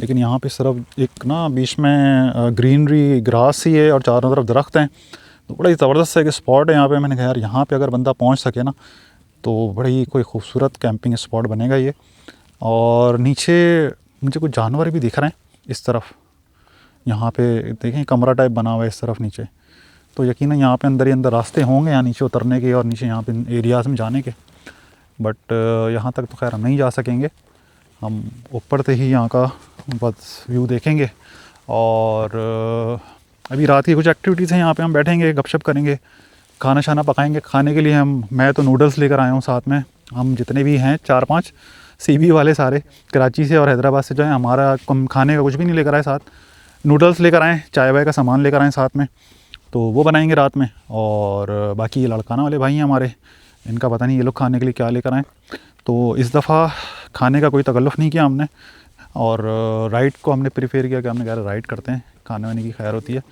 लेकिन यहाँ पे इस तरफ एक ना बीच में ग्रीनरी ग्रास ही है और चारों तरफ दरख्त हैं। तो बड़ा ही ज़बरदस्त है कि स्पॉट है यहाँ पे। मैंने कहा यार यहाँ पे अगर बंदा पहुँच सके ना तो बड़ी कोई खूबसूरत कैंपिंग स्पॉट बनेगा ये। और नीचे मुझे कुछ जानवर भी दिख रहे हैं इस तरफ, यहाँ पे देखें कमरा टाइप बना हुआ है इस तरफ नीचे। तो यकीनन यहाँ पे अंदर ही अंदर रास्ते होंगे यहाँ नीचे उतरने के और नीचे यहाँ पे एरियाज़ में जाने के, बट यहाँ तक तो खैर हम नहीं जा सकेंगे। हम ऊपर से ही यहाँ का बस व्यू देखेंगे। और अभी रात की कुछ एक्टिविटीज़ हैं यहाँ पे, हम बैठेंगे गपशप करेंगे, खाना शाना पकाएंगे। खाने के लिए मैं तो नूडल्स लेकर आया हूँ साथ में, हम जितने भी हैं 4-5 सीबी वाले सारे कराची से और हैदराबाद से जो है, हमारा कम खाने का कुछ भी नहीं लेकर आए साथ। नूडल्स लेकर आएँ, चाय वाय का सामान लेकर आएँ साथ में, तो वो बनाएंगे रात में। और बाकी ये लड़काना वाले भाई हैं हमारे, इनका पता नहीं ये लोग खाने के लिए क्या लेकर आएँ। तो इस दफ़ा खाने का कोई तकल्लुफ़ नहीं किया हमने और राइड को हमने प्रीफेर किया कि हमने कहा राइड करते हैं, खाने वाने की खैर होती है।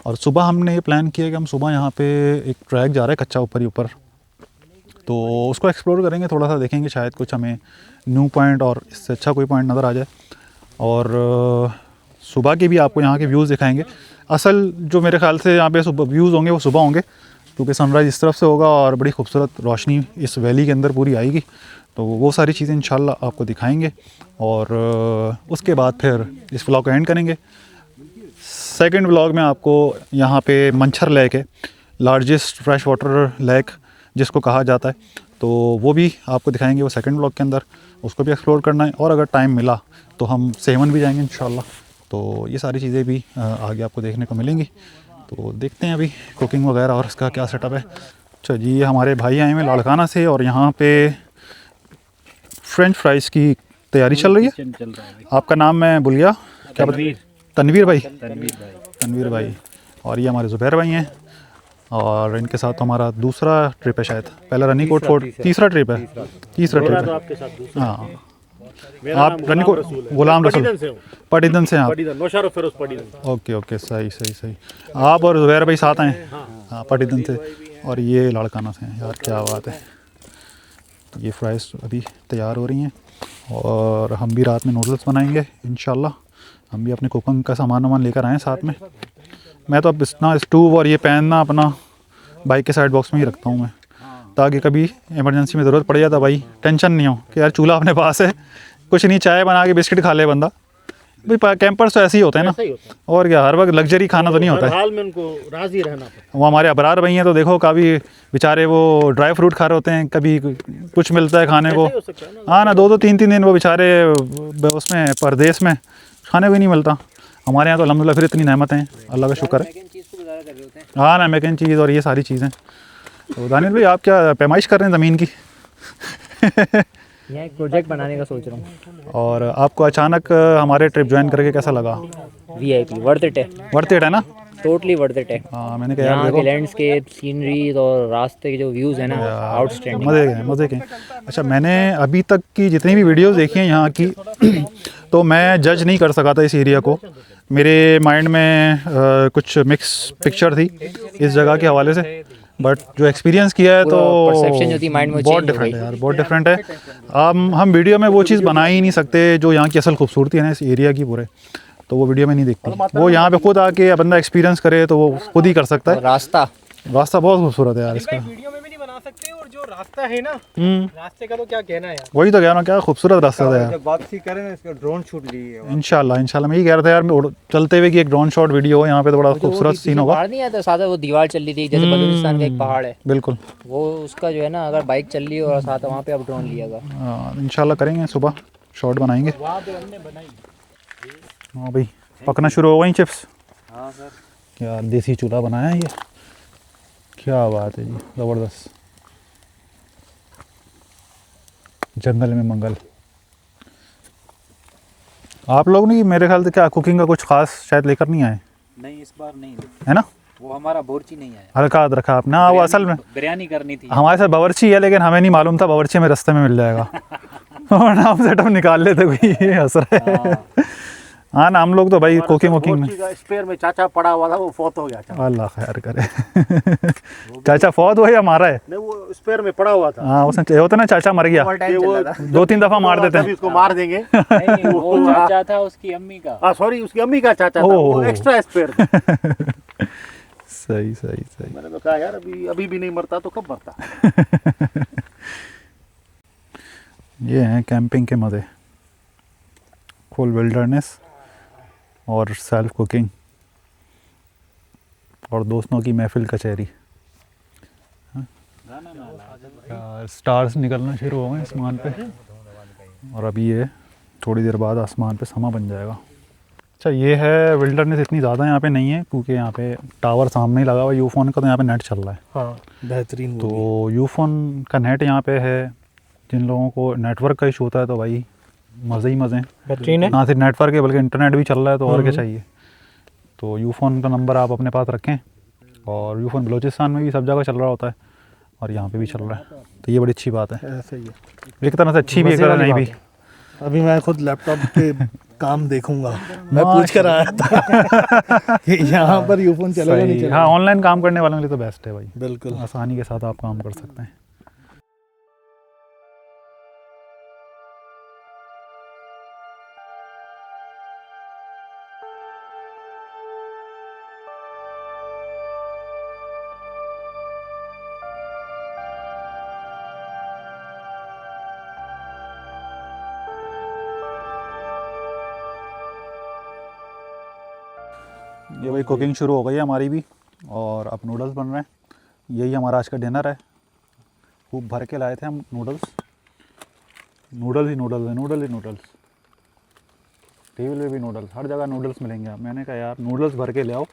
और सुबह हमने ये प्लान किया कि हम सुबह यहाँ पे एक ट्रैक जा रहा है कच्चा ऊपर ही ऊपर, तो उसको एक्सप्लोर करेंगे, थोड़ा सा देखेंगे, शायद कुछ हमें न्यू पॉइंट और इससे अच्छा कोई पॉइंट नज़र आ जाए। और सुबह के भी आपको यहाँ के व्यूज़ दिखाएंगे। असल जो मेरे ख्याल से यहाँ पे सुबह व्यूज़ होंगे वो सुबह होंगे, क्योंकि सनराइज़ इस तरफ से होगा और बड़ी खूबसूरत रोशनी इस वैली के अंदर पूरी आएगी। तो वो सारी चीज़ें इंशाल्लाह आपको दिखाएंगे और उसके बाद फिर इस व्लॉग को एंड करेंगे। सेकंड व्लॉग में आपको यहाँ पे मंछर लेक है, लार्जेस्ट फ्रेश वाटर लेक जिसको कहा जाता है, तो वो भी आपको दिखाएंगे वो सेकंड व्लॉग के अंदर, उसको भी एक्सप्लोर करना है। और अगर टाइम मिला तो हम सेवन भी जाएंगे इंशाल्लाह। तो ये सारी चीज़ें भी आगे आपको देखने को मिलेंगी। तो देखते हैं अभी कुकिंग वगैरह और इसका क्या सेटअप है। अच्छा जी, ये हमारे भाई आए हैं लाड़काना से और यहाँ पे फ्रेंच फ्राइज़ की तैयारी चल रही है। आपका नाम मैं भूल गया, क्या बता? तनवीर भाई। तनवीर भाई। और ये हमारे ज़ुबैर भाई हैं और इनके साथ तो हमारा दूसरा ट्रिप है, शायद पहला रनीकोट फोर्ट, तीसरा ट्रिप है। हाँ, आप रनीकोट गुलाम रसूल पटीदन से आप? ओके ओके, सही सही सही। आप और ज़ुबैर भाई साथ आए? हाँ, पटीदन से। और ये लाड़काना से हैं। यार क्या बात है। तो ये फ्राइज़ अभी तैयार हो रही हैं और हम भी रात में नूडल्स बनाएंगे इंशाल्लाह। हम भी अपने कुकिंग का सामान वामान लेकर आए साथ में। मैं तो अब इतना स्टोव और ये पैन ना अपना बाइक के साइड बॉक्स में ही रखता हूँ मैं, ताकि कभी इमरजेंसी में ज़रूरत पड़ जाए तो भाई टेंशन नहीं हो कि यार चूल्हा अपने पास है, कुछ नहीं, चाय बना के बिस्किट खा ले बंदा। भाई कैंपर्स तो ऐसे ही होते हैं ना, और क्या हर वक्त लग्जरी खाना तो नहीं होता है। हाल में उनको राज़ी रहना पड़ता है। वो हमारे अबरार भाई हैं, तो देखो कभी बेचारे वो ड्राई फ्रूट खा रहे होते हैं, कभी कुछ मिलता है खाने को। हाँ ना, 2-2 3-3 दिन वो बेचारे उसमें परदेश में खाने को ही नहीं मिलता। हमारे यहाँ तो अल्हम्दुलिल्लाह फिर इतनी नेमत हैं, अल्लाह का शुक्र है। हाँ ना, मैक एंड चीज़ और ये सारी चीज़ें। तो दानिश भाई आप क्या पैमाइश कर रहे हैं ज़मीन की? यहाँ एक प्रोजेक्ट बनाने का सोच रहा हूँ। और आपको अचानक हमारे ट्रिप ज्वाइन करके कैसा लगा? VIP वर्थ इट है, वर्थ इट है ना? टोटली वर्थ इट है। हाँ मैंने कहा यार यहाँ के देखो लैंडस्केप, सीनरीज और रास्ते के जो व्यूज़ है ना, आउटस्टैंडिंग। मज़े के। अच्छा मैंने अभी तक की जितनी भी वीडियोस देखी हैं यहाँ की तो मैं जज नहीं कर सका था इस एरिया को। मेरे माइंड में कुछ मिक्स पिक्चर थी इस जगह के हवाले से, बट जो एक्सपीरियंस किया है तो परसेप्शन जो थी माइंड में बहुत डिफरेंट है यार, बहुत डिफरेंट है। हम वीडियो में वो चीज़ बना ही नहीं सकते जो यहाँ की असल खूबसूरती है ना इस एरिया की पूरे, तो वो वीडियो में नहीं दिखती। वो यहाँ पे खुद आके बंदा एक्सपीरियंस करे तो वो खुद ही कर सकता है। रास्ता बहुत खूबसूरत है यार इसका। वीडियो में भी नहीं बना सकते, और जो रास्ता है ना, रास्ते का तो क्या कहना है यार। वही तो कह रहा हूँ, क्या खूबसूरत रास्ता था यार। जब वापसी करें ना इसका ड्रोन शूट लिए इंशाल्लाह मैं यही कह रहा था यार, चलते हुए कि एक ड्रोन शॉट वीडियो हो यहाँ पे तो बड़ा खूबसूरत सीन होगा। पहाड़ नहीं आता साथ, वो दीवार चल रही थी जैसे बलूचिस्तान का एक पहाड़ है, बिल्कुल वो उसका जो है ना, अगर बाइक चल रही है और साथ वहाँ पे आप ड्रोन लिएगा। इंशाल्लाह करेंगे, सुबह शॉट बनाएंगे। हाँ भाई पकना शुरू हो गई चिप्स। हाँ सर, क्या देसी चूल्हा बनाया है ये, क्या बात है जी, ज़बरदस्त। जंगल में मंगल। आप लोग नहीं मेरे ख्याल से क्या कुकिंग का कुछ खास शायद लेकर नहीं आए? नहीं इस बार नहीं है ना, वो हमारा बोर्ची नहीं आया। हल्का हाथ रखा आपने। हाँ वो असल में बिरयानी करनी थी हमारे साथ बावर्ची है, लेकिन हमें नहीं मालूम था बावर्ची में रास्ते में मिल जाएगा और नाम सेटअप निकाल लेते कोई हंस रहे हैं। हाँ ना, हम लोग तो भाई कुकिंग वुकिंग में। स्पेयर में चाचा पड़ा हुआ था, वो फौत हो गया था। अल्लाह खैर करे चाचा फौत हुआ या मारा है? नहीं वो स्पेयर में पड़ा हुआ था। हाँ उसने होता ना चाचा मर गया, वो 2-3 दफा मार देते हैं। उसको मार देंगे। वो चाचा था उसकी अम्मी का। हाँ सॉरी, उसकी अम्मी का चाचा था, वो एक्स्ट्रा स्पेयर था। सही। मैंने तो कहा यार अभी भी नहीं मरता तो कब मरता। ये हैं कैंपिंग के मज़े, फुल विल्डरनेस और सेल्फ कुकिंग और दोस्तों की महफिल कचहरी। यार स्टार्स निकलना शुरू हो गए आसमान पे, और अभी ये थोड़ी देर बाद आसमान पे समा बन जाएगा। अच्छा ये है विल्डरनेस इतनी ज़्यादा यहाँ पे नहीं है क्योंकि यहाँ पे टावर सामने ही लगा हुआ है यूफोन का, तो यहाँ पे नेट चल रहा है। हाँ बेहतरीन। तो यूफोन का नेट यहाँ पे है। जिन लोगों को नेटवर्क का इशू होता है तो भाई मज़े ही मज़े हैं, बेहतरीन है। ना सिर्फ नेटवर्क है बल्कि इंटरनेट भी चल रहा है, तो और क्या चाहिए। तो यूफोन का नंबर आप अपने पास रखें, और यूफोन बलूचिस्तान में भी सब जगह चल रहा होता है और यहाँ पे भी चल रहा है, तो ये बड़ी अच्छी बात है। ऐसे ही है, एक तरह से अच्छी भी, एक तरह नहीं भी। अभी मैं खुद लैपटॉप पे काम देखूंगा। मैं पूछ कर आया था कि यहाँ पर यूफोन चलेगा नहीं चलेगा। हाँ ऑनलाइन काम करने वालों के लिए तो बेस्ट है भाई, बिल्कुल आसानी के साथ आप काम कर सकते हैं। ये भाई कुकिंग शुरू हो गई है हमारी भी, और अब नूडल्स बन रहे हैं। यही हमारा आज का डिनर है। खूब भर के लाए थे हम नूडल्स ही नूडल्स। टेबल पे भी नूडल्स, हर जगह नूडल्स मिलेंगे। मैंने कहा यार नूडल्स भर के ले आओ,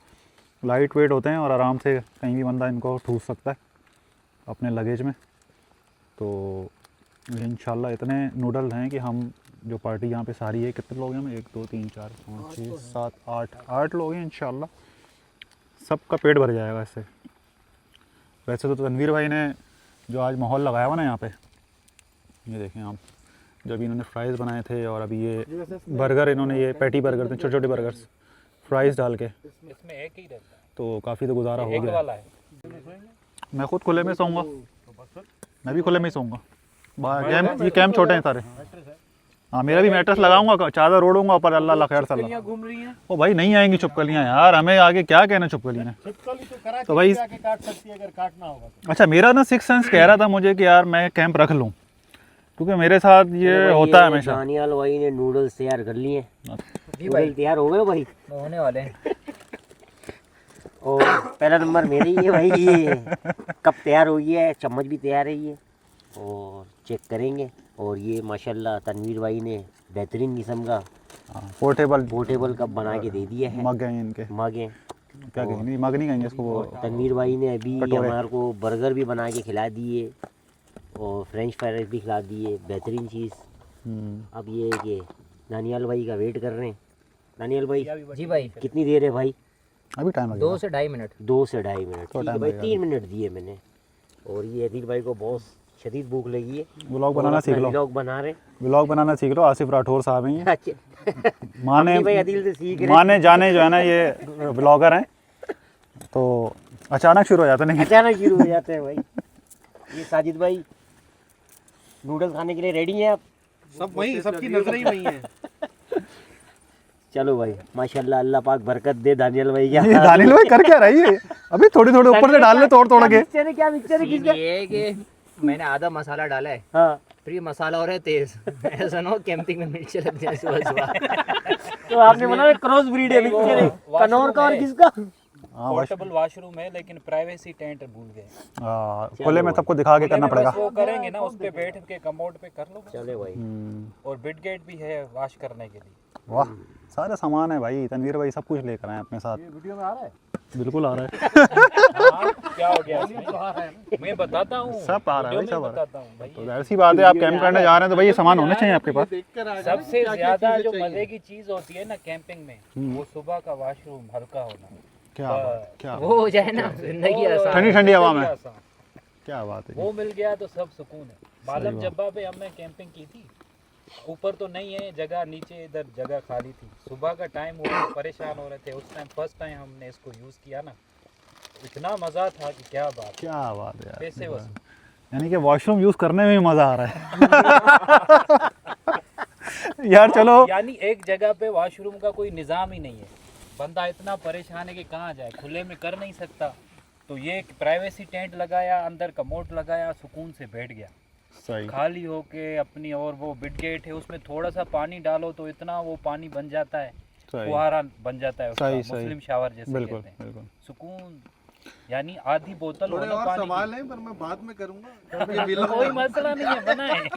लाइट वेट होते हैं और आराम से कहीं भी बंदा इनको ठूस सकता है अपने लगेज में। तो इंशाल्लाह इतने नूडल्स हैं कि हम जो पार्टी यहाँ पे सारी है, कितने लोग हैं हम, 1 2 3 4 5 6 7 8 लोग हैं। इंशाल्लाह सबका पेट भर जाएगा इससे। वैसे तो तनवीर भाई ने जो आज माहौल लगाया हुआ ना यहाँ पे, ये देखें आप, जब इन्होंने फ्राइज़ बनाए थे और अभी ये बर्गर, इन्होंने ये पैटी बर्गर थे, छोटे छोटे बर्गर्स फ्राइज़ डाल के, इसमें एक ही रहता है, तो काफ़ी तो गुजारा हो गया। वाला है। मैं खुद खुले में सोऊंगा, मैं भी खुले में ही सोऊंगा। कैंप, ये कैंप छोटे हैं सारे। हाँ मेरा भी मैट्रेस लगाऊंगा, चादर ओढ़ूंगा ऊपर। अल्लाह खैर सल्ला। घूम रही हैं। ओ भाई नहीं आएंगी चुपकलियाँ यार, हमें आगे क्या कहना चुपकली ने। तो भाई काट सकती है अगर काटना होगा तो। अच्छा मेरा ना सिक्स सेंस कह रहा था मुझे कि यार मैं कैंप रख लूँ, क्योंकि मेरे साथ ये होता है हमेशा। दानियाल भाई ने नूडल्स तैयार कर लिए जी भाई, तैयार हो गए भाई, होने वाले हैं। और पहला नंबर मेरे ही है भाई। ये कप तैयार हो गया है, चम्मच भी तैयार है ये, और चेक करेंगे। और ये माशाल्लाह तनवीर भाई ने बेहतरीन किस्म का पोर्टेबल कप बना के दे दिया है। मग हैं इनके, मग हैं, क्या कहेंगे, मग नहीं कहेंगे इसको, वो तनवीर भाई ने अभी कटोरे। हमारे को बर्गर भी बना के खिला दिए, और फ्रेंच फ्राइज भी खिला दिए, बेहतरीन चीज़। अब ये है कि नानियाल भाई का वेट कर रहे हैं। नानियाल भाई जी भाई, कितनी देर है भाई? अभी टाइम लगेगा 2 से 2.5 मिनट। 2 से 2.5 मिनट। ठीक है टाइम भाई, लगेगा। 3 मिनट दिए मैंने। और ये अदील भाई को बहुत शदीद भूख लगी है, व्लॉग बनाना सीख लो, व्लॉग बना रहे। व्लॉग बनाना सीख लो। आसिफ राठौर साहब हैं ये, अच्छा, माने हम भी भाई अदील से सीख रहे हैं। माने जाने जो है ना ये ब्लॉगर हैं, तो अचानक शुरू हो जाते नहीं। अचानक शुरू हो जाते हैं भाई। ये साजिद भाई नूडल्स खाने के लिए रेडी हैं आप? सब वही, सबकी नजरें ही वही हैं। चलो भाई, माशाल्लाह, अल्लाह पाक बरकत दे दानियल भाई ये क्या। दानिल भाई कर क्या रही है? अभी थोड़ी थोड़ी ऊपर से डाल ले, तोड़ तोड़ के। क्या मिक्सचर है किसका? ये है कि मैंने आधा मसाला डाला है, हाँ, फिर ये मसाला हो रहा है तेज। ऐसा ना हो कैंपिंग में मिर्च लग जाए सुबह सुबह। तो आपने बनाया क्रॉस ब्रीड है, मिक्सचर है कनौर का और किसका? हाँ पोर्टेबल वॉशरूम है, लेकिन प्राइवेसी टेंट भूल गए। खुले में सबको दिखा के करना पड़ेगा। बस वो करेंगे ना, उस पे बैठ के कमोड पे कर लो। चले भाई। और बिड गेट भी है वॉश करने के लिए। वाह, सारे सामान है भाई। तनवीर भाई सब कुछ लेकर आए अपने साथ। वीडियो में आ रहा है। बिल्कुल आ रहा है। हाँ, क्या हो गया इसमें? मैं बताता हूँ, सब आ रहा है भाई, वीडियो सब में आ रहा है। बताता हूँ भाई। तो ऐसी बात है, आप कैंप करने जा रहे हैं तो भाई ये सामान होने चाहिए आपके पास। सबसे ज्यादा जो मजे की चीज होती है ना कैंपिंग में, वो सुबह का वॉशरूम हल्का होना। क्या बात, क्या वो हो जाए ना, जिंदगी आसान। ठंडी ठंडी हवा में, आसान। क्या बात है। वो मिल गया तो सब सुकून है। मालम जब्बा पे हमने कैंपिंग की थी, ऊपर तो नहीं है जगह, नीचे इधर जगह खाली थी। सुबह का टाइम हुआ, परेशान हो रहे थे उस टाइम। फर्स्ट टाइम हमने इसको यूज़ किया ना, इतना मज़ा था कि क्या बात। क्या बात है यार, पैसे वसूल। यानी कि वॉशरूम यूज करने में भी मजा आ रहा है। यार चलो, यानी एक जगह पे वॉशरूम का कोई निज़ाम ही नहीं है। बंदा इतना परेशान है कि कहाँ जाए, खुले में कर नहीं सकता। तो ये प्राइवेसी टेंट लगाया, अंदर कमोड लगाया, सुकून से बैठ गया सही खाली होके अपनी। और वो बिड गेट है, उसमें थोड़ा सा पानी डालो तो इतना वो पानी बन जाता है, सही फुहारा बन जाता है उसका, सही, सही। मुस्लिम शावर जैसे बिल्कुल कहते हैं। बिल्कुल। सुकून, यानी आधी बोतल थोड़े होना और पानी सवाल की। हैं पर मैं बाद में करूंगा। कोई मसला नहीं है, बनाए।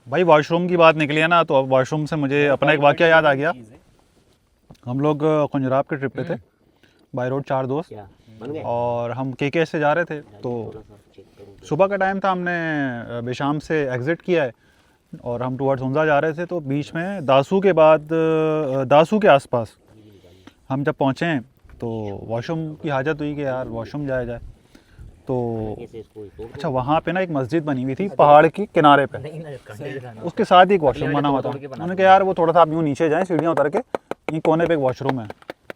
भाई वॉशरूम की बात निकली है ना, तो अब वॉशरूम से मुझे अपना एक वाकया याद आ गया। हम लोग कुंजराब के ट्रिप पे थे, बाई रोड 4 दोस्त, क्या बन गए? और हम के से जा रहे थे। तो सुबह का टाइम था, हमने बेशाम से एग्ज़िट किया है और हम टूवर्ड्स हुंजा जा रहे थे। तो बीच में दासू के बाद, दासू के आसपास हम जब पहुँचे तो वॉशरूम की हाजत हुई कि यार वॉशरूम जाया जाए। तो कैसे इसको तोड़ दो? अच्छा, वहाँ पे ना एक मस्जिद बनी हुई थी पहाड़ की किनारे पे, नहीं ना, कंडे दिखाना। उसके साथ ही एक वॉशरूम बना हुआ था। उन्होंने कहा यार वो थोड़ा सा आप यूँ नीचे जाएं, सीढ़ियाँ उतर के, ये कोने पे एक वॉशरूम है।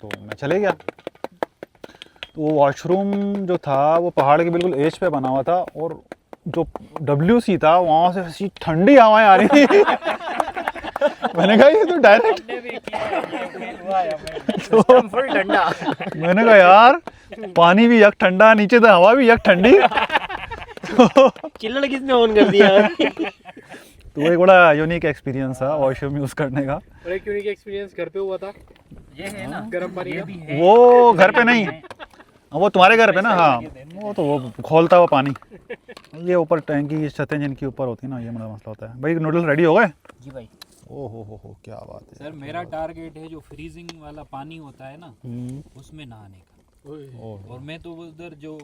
तो मैं चले गया। तो वो वॉशरूम जो था वो पहाड़ के बिल्कुल एज पे बना हुआ था, और जो WC था वहाँ से ऐसी ठंडी हवाएं आ रही थी। मैंने कहा ये तो डायरेक्ट, फुल ठंडा। मैंने कहा यार पानी भी यक ठंडा, नीचे तो हवा भी यक ठंडी। चिल्लड़ किसने ऑन कर दिया? तो वो एक बड़ा यूनिक एक्सपीरियंस था वॉशरूम यूज़ करने का। और एक यूनिक एक्सपीरियंस घर पे हुआ था। ये है ना, गर्म पानी का। वो घर पे नहीं, वो तुम्हारे घर पे ना। हाँ, वो तो वो खोलता हुआ पानी। ये ऊपर टैंकी की छतें जिनकी ऊपर होती है ना, ये बड़ा मसला होता है। भाई नूडल्स रेडी हो गए? जी भाई। ओ हो, क्या बात है। सर मेरा टारगेट है जो फ्रीजिंग वाला पानी होता है ना, उसमें नहाने का। और मैं तो उधर जो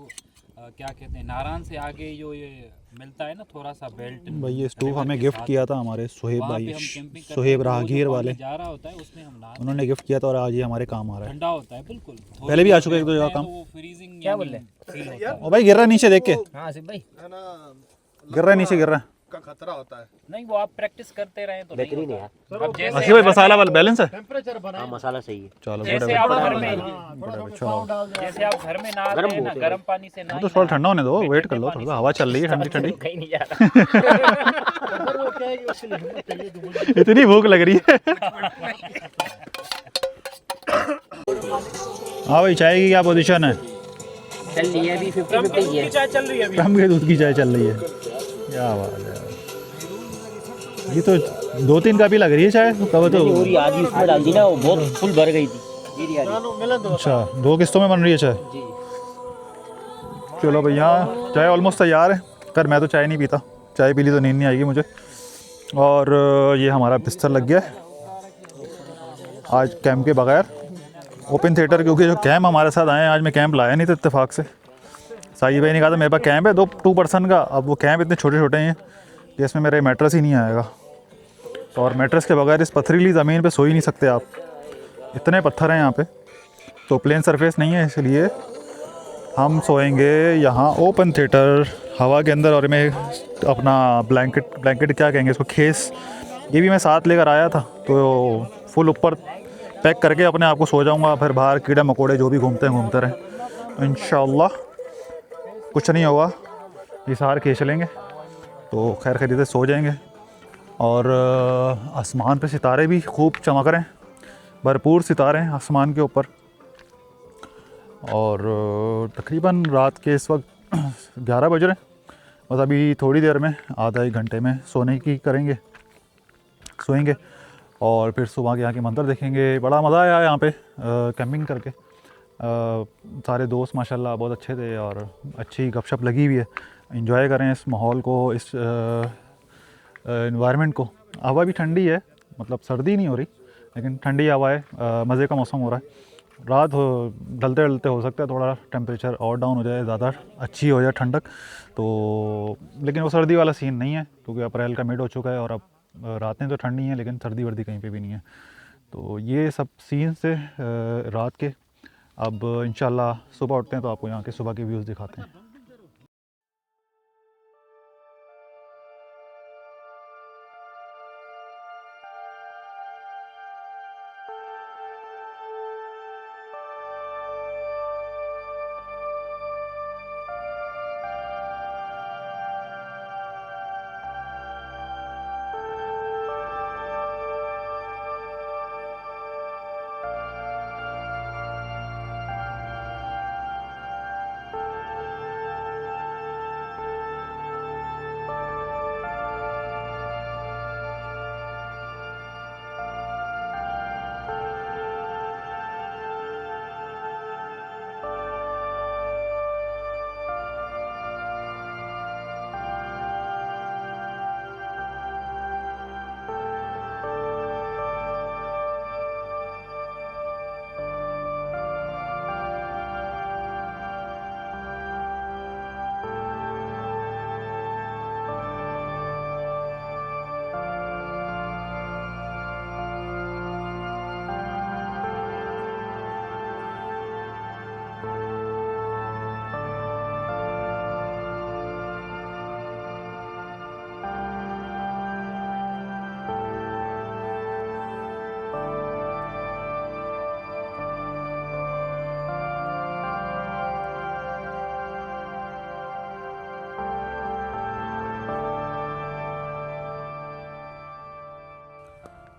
क्या कहते हैं, नारायण से आगे जो ये मिलता है ना थोड़ा सा बेल्ट, भाई ये स्टोव हमें गिफ्ट किया था हमारे सुहेब वहाँ पे भाई, हम कैंपिंग करते सुहेब हैं, तो वो जो राहगीर पानी वाले, जा रहा होता है उसमें हम नहाते उन्होंने गिफ्ट किया था और आज ये हमारे काम आ रहा हैं। है। ठंडा होता है बिल्कुल। पहले भी आ चुका है एक दो जगह काम। वो फ्रीजिंग क्या बोल रहे फील होता है। ओ भाई गिर रहा है नीचे, देख के हाँ आसिफ भाई, है ना, गिर रहा है, नीचे गिर रहा है। का खतरा होता है। नहीं वो आप प्रैक्टिस करते रहे तो नहीं बेहतरीन है होता। यार। अब जैसे आसिफ भाई मसाला वाला बैलेंस है? हाँ, मसाला सही है। चलो जैसे आप घर में अच्छा, जैसे आप घर में नहाते हैं ना, गर्म पानी से तो नहा थोड़ा ठंडा होने दो, वेट कर लो थोड़ा सा, हवा चल रही है ठंडी ठंडी। कहीं नहीं जा रहा। इतनी भूख लग रही है। हाँ भाई, चाय की क्या पोजीशन है? चल रही है अभी 50-50 है। चाय चल रही है अभी। कम के दूध की चाय चल रही है, क्या बात है। ये तो 2-3 कप ही लग रही है चाय, कब तो। पूरी आधी उसमें डाल दी ना, वो बहुत फुल भर गई थी। अच्छा, 2 किस्तों में बन रही है चाय। चलो भैया, चाय ऑलमोस्ट तैयार है। कर मैं तो चाय नहीं पीता, चाय पी ली तो नींद नहीं आएगी मुझे। और ये हमारा बिस्तर लग गया है आज कैंप के बगैर। ओपन थिएटर, क्योंकि जो कैंप हमारे साथ आए हैं आज, मैं कैंप लाया नहीं था इत्तेफाक से, साई भाई ने कहा था मेरे पास कैंप है 2 पर्सन का। अब वो कैंप इतने छोटे छोटे हैं कि इसमें मेरे मैट्रेस ही नहीं आएगा, और मैट्रेस के बगैर इस पथरीली ज़मीन पे सो ही नहीं सकते आप, इतने पत्थर हैं यहाँ पे। तो प्लेन सरफेस नहीं है, इसलिए हम सोएंगे यहाँ ओपन थिएटर हवा के अंदर। और मैं अपना ब्लैंकेट क्या कहेंगे इसको, खेस, ये भी मैं साथ लेकर आया था, तो फुल ऊपर पैक करके अपने आप को सो जाऊँगा। फिर बाहर कीड़े मकोड़े जो भी घूमते रहें, इंशाअल्लाह कुछ नहीं होगा, ये सारे खींच लेंगे तो खैर खैरियत से सो जाएंगे। और आसमान पे सितारे भी खूब चमक रहे हैं, भरपूर सितारे हैं आसमान के ऊपर। और तकरीबन रात के इस वक्त 11 बज रहे हैं, बस अभी थोड़ी देर में, आधा 1 घंटे में सोने की सोएंगे और फिर सुबह के यहाँ के मंदिर देखेंगे। बड़ा मज़ा आया यहाँ पे कैंपिंग करके। सारे दोस्त माशाल्लाह बहुत अच्छे थे और अच्छी गपशप लगी हुई है। एंजॉय करें इस माहौल को, इस एनवायरनमेंट को। हवा भी ठंडी है, मतलब सर्दी नहीं हो रही लेकिन ठंडी हवा है, मज़े का मौसम हो रहा है। रात ढलते ढलते हो सकता है थोड़ा टेम्परेचर और डाउन हो जाए, ज़्यादा अच्छी हो जाए ठंडक तो, लेकिन वो सर्दी वाला सीन नहीं है क्योंकि अप्रैल का मिड हो चुका है और अब रातें तो ठंडी हैं लेकिन सर्दी वर्दी कहीं पे भी नहीं है। तो ये सब सीन से रात के। अब इंशाल्लाह सुबह उठते हैं तो आपको यहाँ के सुबह के व्यूज़ दिखाते हैं।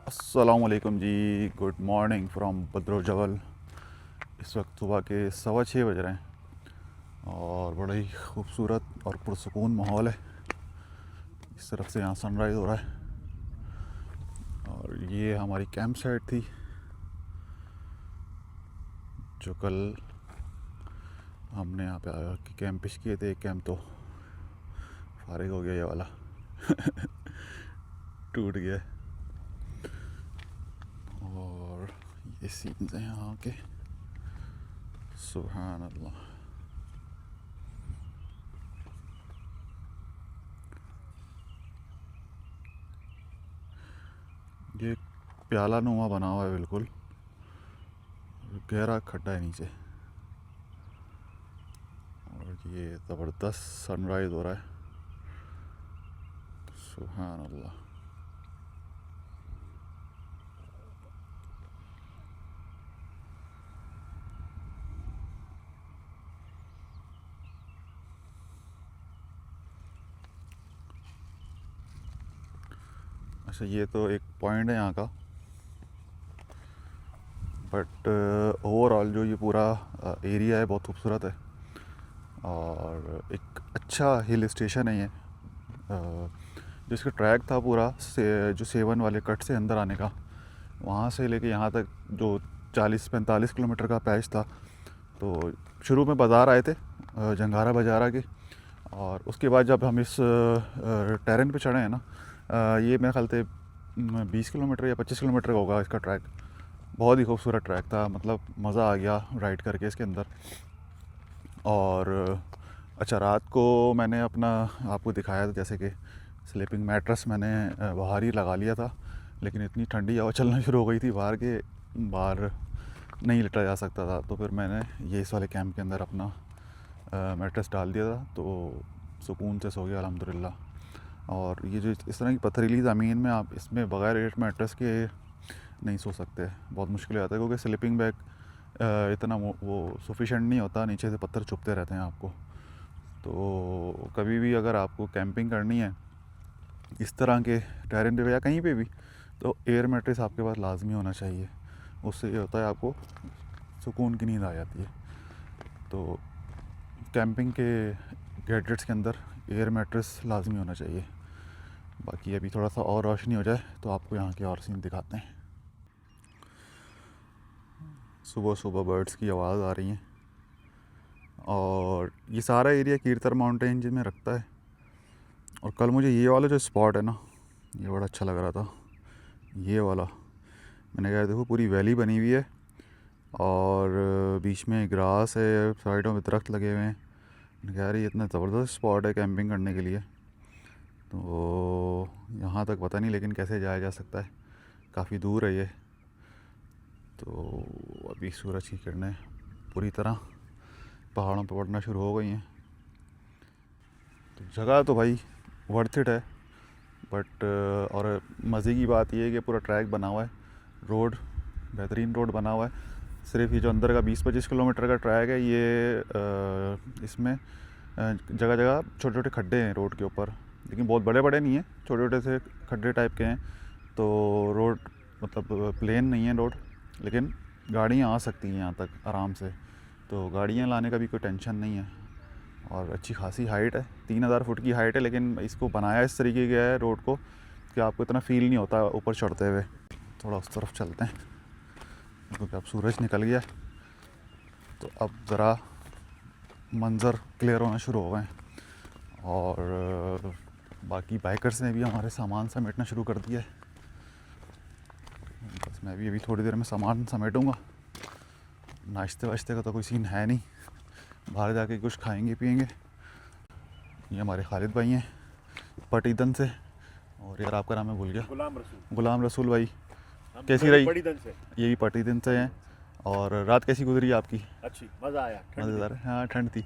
अस्सलामुअलैकुम जी, गुड मॉर्निंग फ्रॉम बद्रो जबल। इस वक्त सुबह के 6:15 बज रहे हैं और बड़ा ही खूबसूरत और पुरसुकून माहौल है। इस तरफ से यहाँ सनराइज़ हो रहा है और ये हमारी कैंप साइट थी जो कल हमने यहाँ पे आया कि कैंप पिच किए थे। एक कैंप तो फारिग हो गया, ये वाला टूट गया। और ये सीन्स हैं यहाँ के, सुभान अल्लाह। ये प्याला नुमा बना हुआ है, बिल्कुल गहरा खड्डा है नीचे और ये ज़बरदस्त सनराइज़ हो रहा है, सुभान अल्लाह। अच्छा, ये तो एक पॉइंट है यहाँ का, बट ओवरऑल जो ये पूरा एरिया है बहुत खूबसूरत है और एक अच्छा हिल स्टेशन है ये। जिसका ट्रैक था पूरा जो 7 वाले कट से अंदर आने का, वहाँ से लेके यहाँ तक जो 40-45 किलोमीटर का पैच था। तो शुरू में बाज़ार आए थे जंगारा बाज़ार के, और उसके बाद जब हम इस टेरेन पे चढ़े हैं ना, ये मेरे ख्याल से 20 किलोमीटर या 25 किलोमीटर का होगा इसका ट्रैक। बहुत ही खूबसूरत ट्रैक था, मतलब मज़ा आ गया राइड करके इसके अंदर। और अच्छा, रात को मैंने अपना आपको दिखाया था जैसे कि स्लीपिंग मैट्रेस मैंने बाहर ही लगा लिया था, लेकिन इतनी ठंडी हवा चलना शुरू हो गई थी बाहर के, बाहर नहीं लेटा जा सकता था। तो फिर मैंने ये इस वाले कैंप के अंदर अपना मैट्रेस डाल दिया था, तो सुकून से सो गया अल्हम्दुलिल्लाह। और ये जो इस तरह की पथरीली ज़मीन में आप इसमें बग़ैर एयर मैट्रेस के नहीं सो सकते, बहुत मुश्किल हो जाता है, क्योंकि स्लीपिंग बैग इतना वो सफिशेंट नहीं होता, नीचे से पत्थर चुभते रहते हैं आपको। तो कभी भी अगर आपको कैंपिंग करनी है इस तरह के टेरेन पे या कहीं पे भी, तो एयर मैट्रेस आपके पास लाजमी होना चाहिए। उससे ये होता है आपको सुकून की नींद आ जाती है। तो कैंपिंग के गैजेट्स के अंदर एयर मैट्रेस लाजमी होना चाहिए। बाकी अभी थोड़ा सा और रोशनी हो जाए तो आपको यहाँ के और सीन दिखाते हैं। सुबह सुबह बर्ड्स की आवाज़ आ रही है, और ये सारा एरिया कीरतर माउंटेन में रखता है। और कल मुझे ये वाला जो स्पॉट है ना, ये बड़ा अच्छा लग रहा था, ये वाला। मैंने कहा देखो पूरी वैली बनी हुई है और बीच में ग्रास है, साइडों में दरख्त लगे हुए हैं। मैंने कहा ये इतना ज़बरदस्त स्पॉट है कैंपिंग करने के लिए। तो यहाँ तक पता नहीं लेकिन कैसे जाया जा सकता है, काफ़ी दूर है ये। तो अभी सूरज की किरणें पूरी तरह पहाड़ों पर पड़ना शुरू हो गई हैं। तो जगह तो भाई वर्थ इट है, बट और मज़े की बात यह है कि पूरा ट्रैक बना हुआ है, रोड बेहतरीन रोड बना हुआ है। सिर्फ ये जो अंदर का 20-25 किलोमीटर का ट्रैक है, ये इसमें जगह जगह छोटे छोटे खड्डे हैं रोड के ऊपर, लेकिन बहुत बड़े बड़े नहीं हैं, छोटे छोटे से खड्डे टाइप के हैं। तो रोड मतलब प्लेन नहीं है रोड, लेकिन गाड़ियाँ आ सकती हैं यहाँ तक आराम से। तो गाड़ियाँ लाने का भी कोई टेंशन नहीं है। और अच्छी खासी हाइट है, 3000 फुट की हाइट है, लेकिन इसको बनाया इस तरीके का है रोड को कि आपको इतना फ़ील नहीं होता ऊपर चढ़ते हुए। थोड़ा उस तरफ चलते हैं क्योंकि अब सूरज निकल गया, तो अब ज़रा मंज़र क्लियर होना शुरू हो गए। और बाकी बाइकर्स ने भी हमारे सामान समेटना शुरू कर दिया है। बस मैं भी अभी थोड़ी देर में सामान समेटूँगा। नाश्ते वाश्ते का तो कोई सीन है नहीं, बाहर जाके कुछ खाएंगे पिएंगे। ये हमारे खालिद भाई हैं पटीदन से, और यार आपका नाम है भूल गया। गुलाम रसूल भाई। कैसी रही? ये भी पटीदन से हैं। और रात कैसी गुजरी आपकी? अच्छी, मज़ा आया, मज़ेदार। हाँ ठंड थी।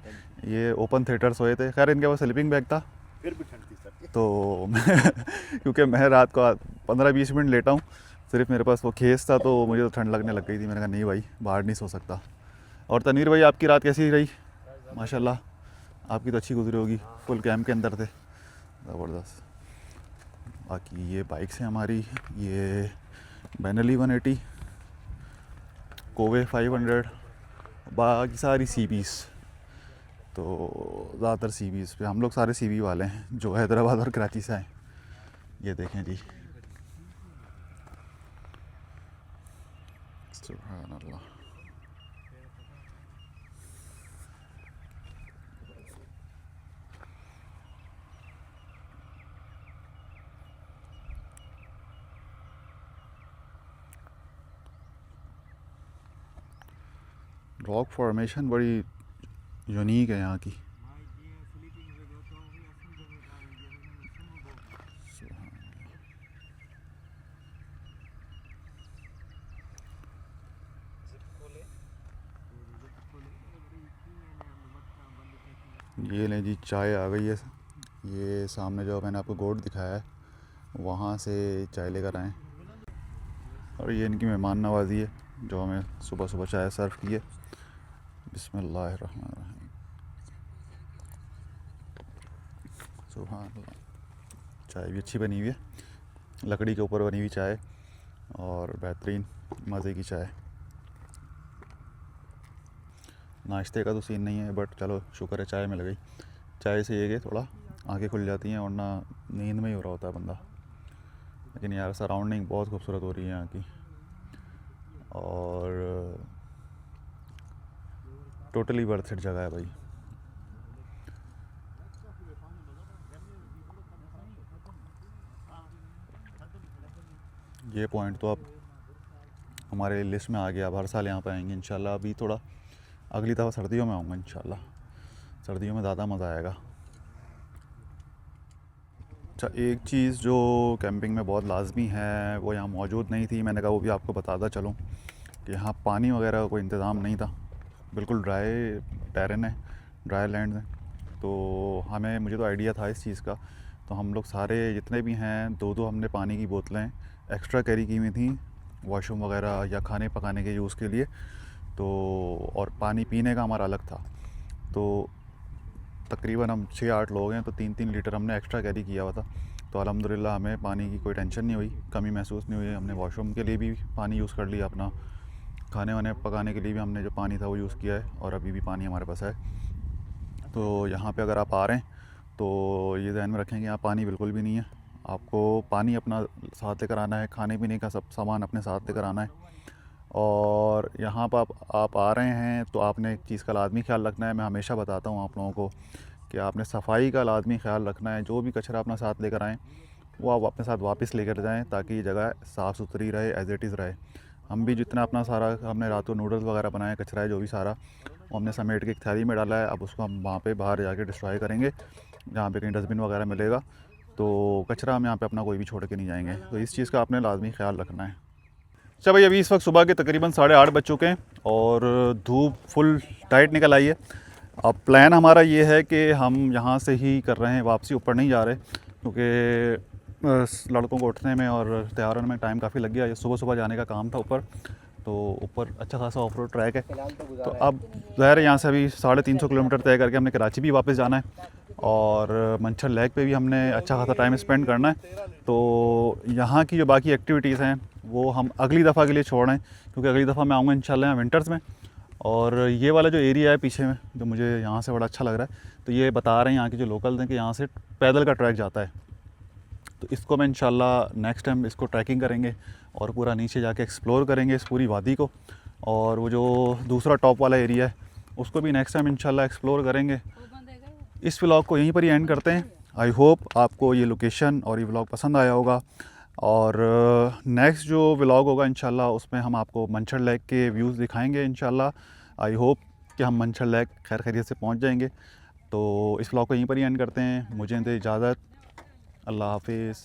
ये ओपन थिएटर सोए थे, खैर इनके पास स्लीपिंग बैग था, फिर भी ठंड थी सर। तो क्योंकि मैं रात को 15-20 मिनट लेटा हूँ, सिर्फ मेरे पास वो खेस था, तो मुझे तो ठंड लगने लग गई थी। मैंने कहा नहीं भाई बाहर नहीं सो सकता। और तनवीर भाई आपकी रात कैसी रही? माशाल्लाह आपकी तो अच्छी गुजरी होगी, फुल कैंप के अंदर थे, ज़बरदस्त। बाकी ये बाइक्स हैं हमारी, ये बेनली 180, कोवे 500, बाकी सारी CBs। तो ज़्यादातर CBs पे हम लोग सारे CB वाले हैं जो हैदराबाद और कराची से आए। ये देखें जी, सुभान अल्लाह। रॉक फॉर्मेशन बड़ी यूनिक है यहाँ की। ये लें जी, चाय आ गई है। ये सामने जो मैंने आपको गोट दिखाया है, वहाँ से चाय लेकर आए। और ये इनकी मेहमान नवाजी है जो हमें सुबह सुबह चाय सर्व की है। बिस्मिल्लाहिर्रहमानिर्रहीम। सुभान अल्लाह। चाय भी अच्छी बनी हुई है, लकड़ी के ऊपर बनी हुई चाय, और बेहतरीन मज़े की चाय। नाश्ते का तो सीन नहीं है, बट चलो शुक्र है चाय मिल गई। चाय से ये कि थोड़ा आंखें खुल जाती हैं, वरना नींद में ही हो रहा होता है बंदा। लेकिन यार सराउंडिंग बहुत खूबसूरत हो रही है यहाँ की, और टोटली वर्थ इट जगह है भाई। ये पॉइंट तो अब हमारे लिस्ट में आ गया, अब हर साल यहाँ पे आएंगे इंशाल्लाह। अभी थोड़ा अगली दफ़ा सर्दियों में आऊँगा इंशाल्लाह। सर्दियों में ज़्यादा मज़ा आएगा। अच्छा, एक चीज़ जो कैंपिंग में बहुत लाजमी है वो यहाँ मौजूद नहीं थी, मैंने कहा वो भी आपको बताता चलूँ कि यहाँ पानी वगैरह का कोई इंतज़ाम नहीं था। बिल्कुल ड्राई टेरेन है, ड्राई लैंड है। तो मुझे तो आइडिया था इस चीज़ का, तो हम लोग सारे जितने भी हैं 2-2 हमने पानी की बोतलें एक्स्ट्रा कैरी की हुई थी वॉशरूम वगैरह या खाने पकाने के यूज़ के लिए। तो और पानी पीने का हमारा अलग था। तो तकरीबन हम 6-8 लोग हैं, तो 3-3 लीटर हमने एक्स्ट्रा कैरी किया हुआ था। तो अल्हम्दुलिल्लाह हमें पानी की कोई टेंशन नहीं हुई, कमी महसूस नहीं हुई। हमने वॉशरूम के लिए भी पानी यूज़ कर लिया, अपना खाने वाने पकाने के लिए भी हमने जो पानी था वो यूज़ किया है, और अभी भी पानी हमारे पास है। तो यहाँ पे अगर आप आ रहे हैं तो ये ध्यान में रखें कि यहाँ पानी बिल्कुल भी नहीं है। आपको पानी अपना साथ लेकर आना है, खाने पीने का सब सामान अपने साथ लेकर आना है। और यहाँ पर आप आ रहे हैं तो आपने एक चीज़ का लाजमी ख्याल रखना है। मैं हमेशा बताता हूँ आप लोगों को कि आपने सफाई का लाजमी ख्याल रखना है। जो भी कचरा अपना साथ लेकर आएँ वो आप अपने साथ वापस लेकर जाएँ, ताकि ये जगह साफ़ सुथरी रहे, एज़ इट इज़ रहे। हम भी जितना अपना सारा हमने रातों नूडल्स वगैरह बनाए, कचरा है जो भी सारा वो हमने समेट के एक थैली में डाला है। अब उसको हम वहाँ पे बाहर जाके डिस्ट्रॉय करेंगे, जहाँ पे कहीं डस्टबिन वगैरह मिलेगा। तो कचरा हम यहाँ पे अपना कोई भी छोड़ के नहीं जाएंगे। तो इस चीज़ का आपने लाजमी ख्याल रखना है। अच्छा भाई, अभी इस वक्त सुबह के तकरीबन 8:30 बज चुके हैं और धूप फुल टाइट निकल आई है। अब प्लान हमारा ये है कि हम यहाँ से ही कर रहे हैं वापसी, ऊपर नहीं जा रहे, क्योंकि लड़कों को उठने में और तैयार होने में टाइम काफ़ी लग गया। ये सुबह जाने का काम था ऊपर, तो ऊपर अच्छा खासा ऑफ रोड ट्रैक है। तो अब ज़ाहिर है यहाँ से अभी 350 किलोमीटर तय करके हमने कराची भी वापस जाना है, और मंछर लेक पे भी हमने अच्छा खासा टाइम स्पेंड करना है। तो यहाँ की जो बाकी एक्टिविटीज़ हैं वो हम अगली दफ़ा के लिए छोड़ रहे हैं, क्योंकि अगली दफ़ा मैं आऊँगा इंशाल्लाह विंटर्स में। और ये वाला जो एरिया है पीछे में, जो मुझे यहाँ से बड़ा अच्छा लग रहा है, तो ये बता रहे हैं यहाँ के जो लोकल्स हैं कि यहाँ से पैदल का ट्रैक जाता है। तो इसको मैं इंशाल्लाह नेक्स्ट टाइम इसको ट्रैकिंग करेंगे और पूरा नीचे जाके एक्सप्लोर करेंगे इस पूरी वादी को। और वो जो दूसरा टॉप वाला एरिया है उसको भी नेक्स्ट टाइम इंशाल्लाह एक्सप्लोर करेंगे। इस व्लॉग को यहीं पर ही एंड करते हैं। आई होप आपको ये लोकेशन और ये व्लॉग पसंद आया होगा। और नेक्स्ट जो व्लॉग होगा इंशाल्लाह उसमें हम आपको मंछर लेक के व्यूज़ दिखाएंगे इंशाल्लाह। आई होप कि हम मंछर लेक खैर खैरियत से पहुंच जाएंगे। तो इस व्लॉग को यहीं पर ही एंड करते हैं। मुझे दे इजाज़त। अल्लाह हाफिज़।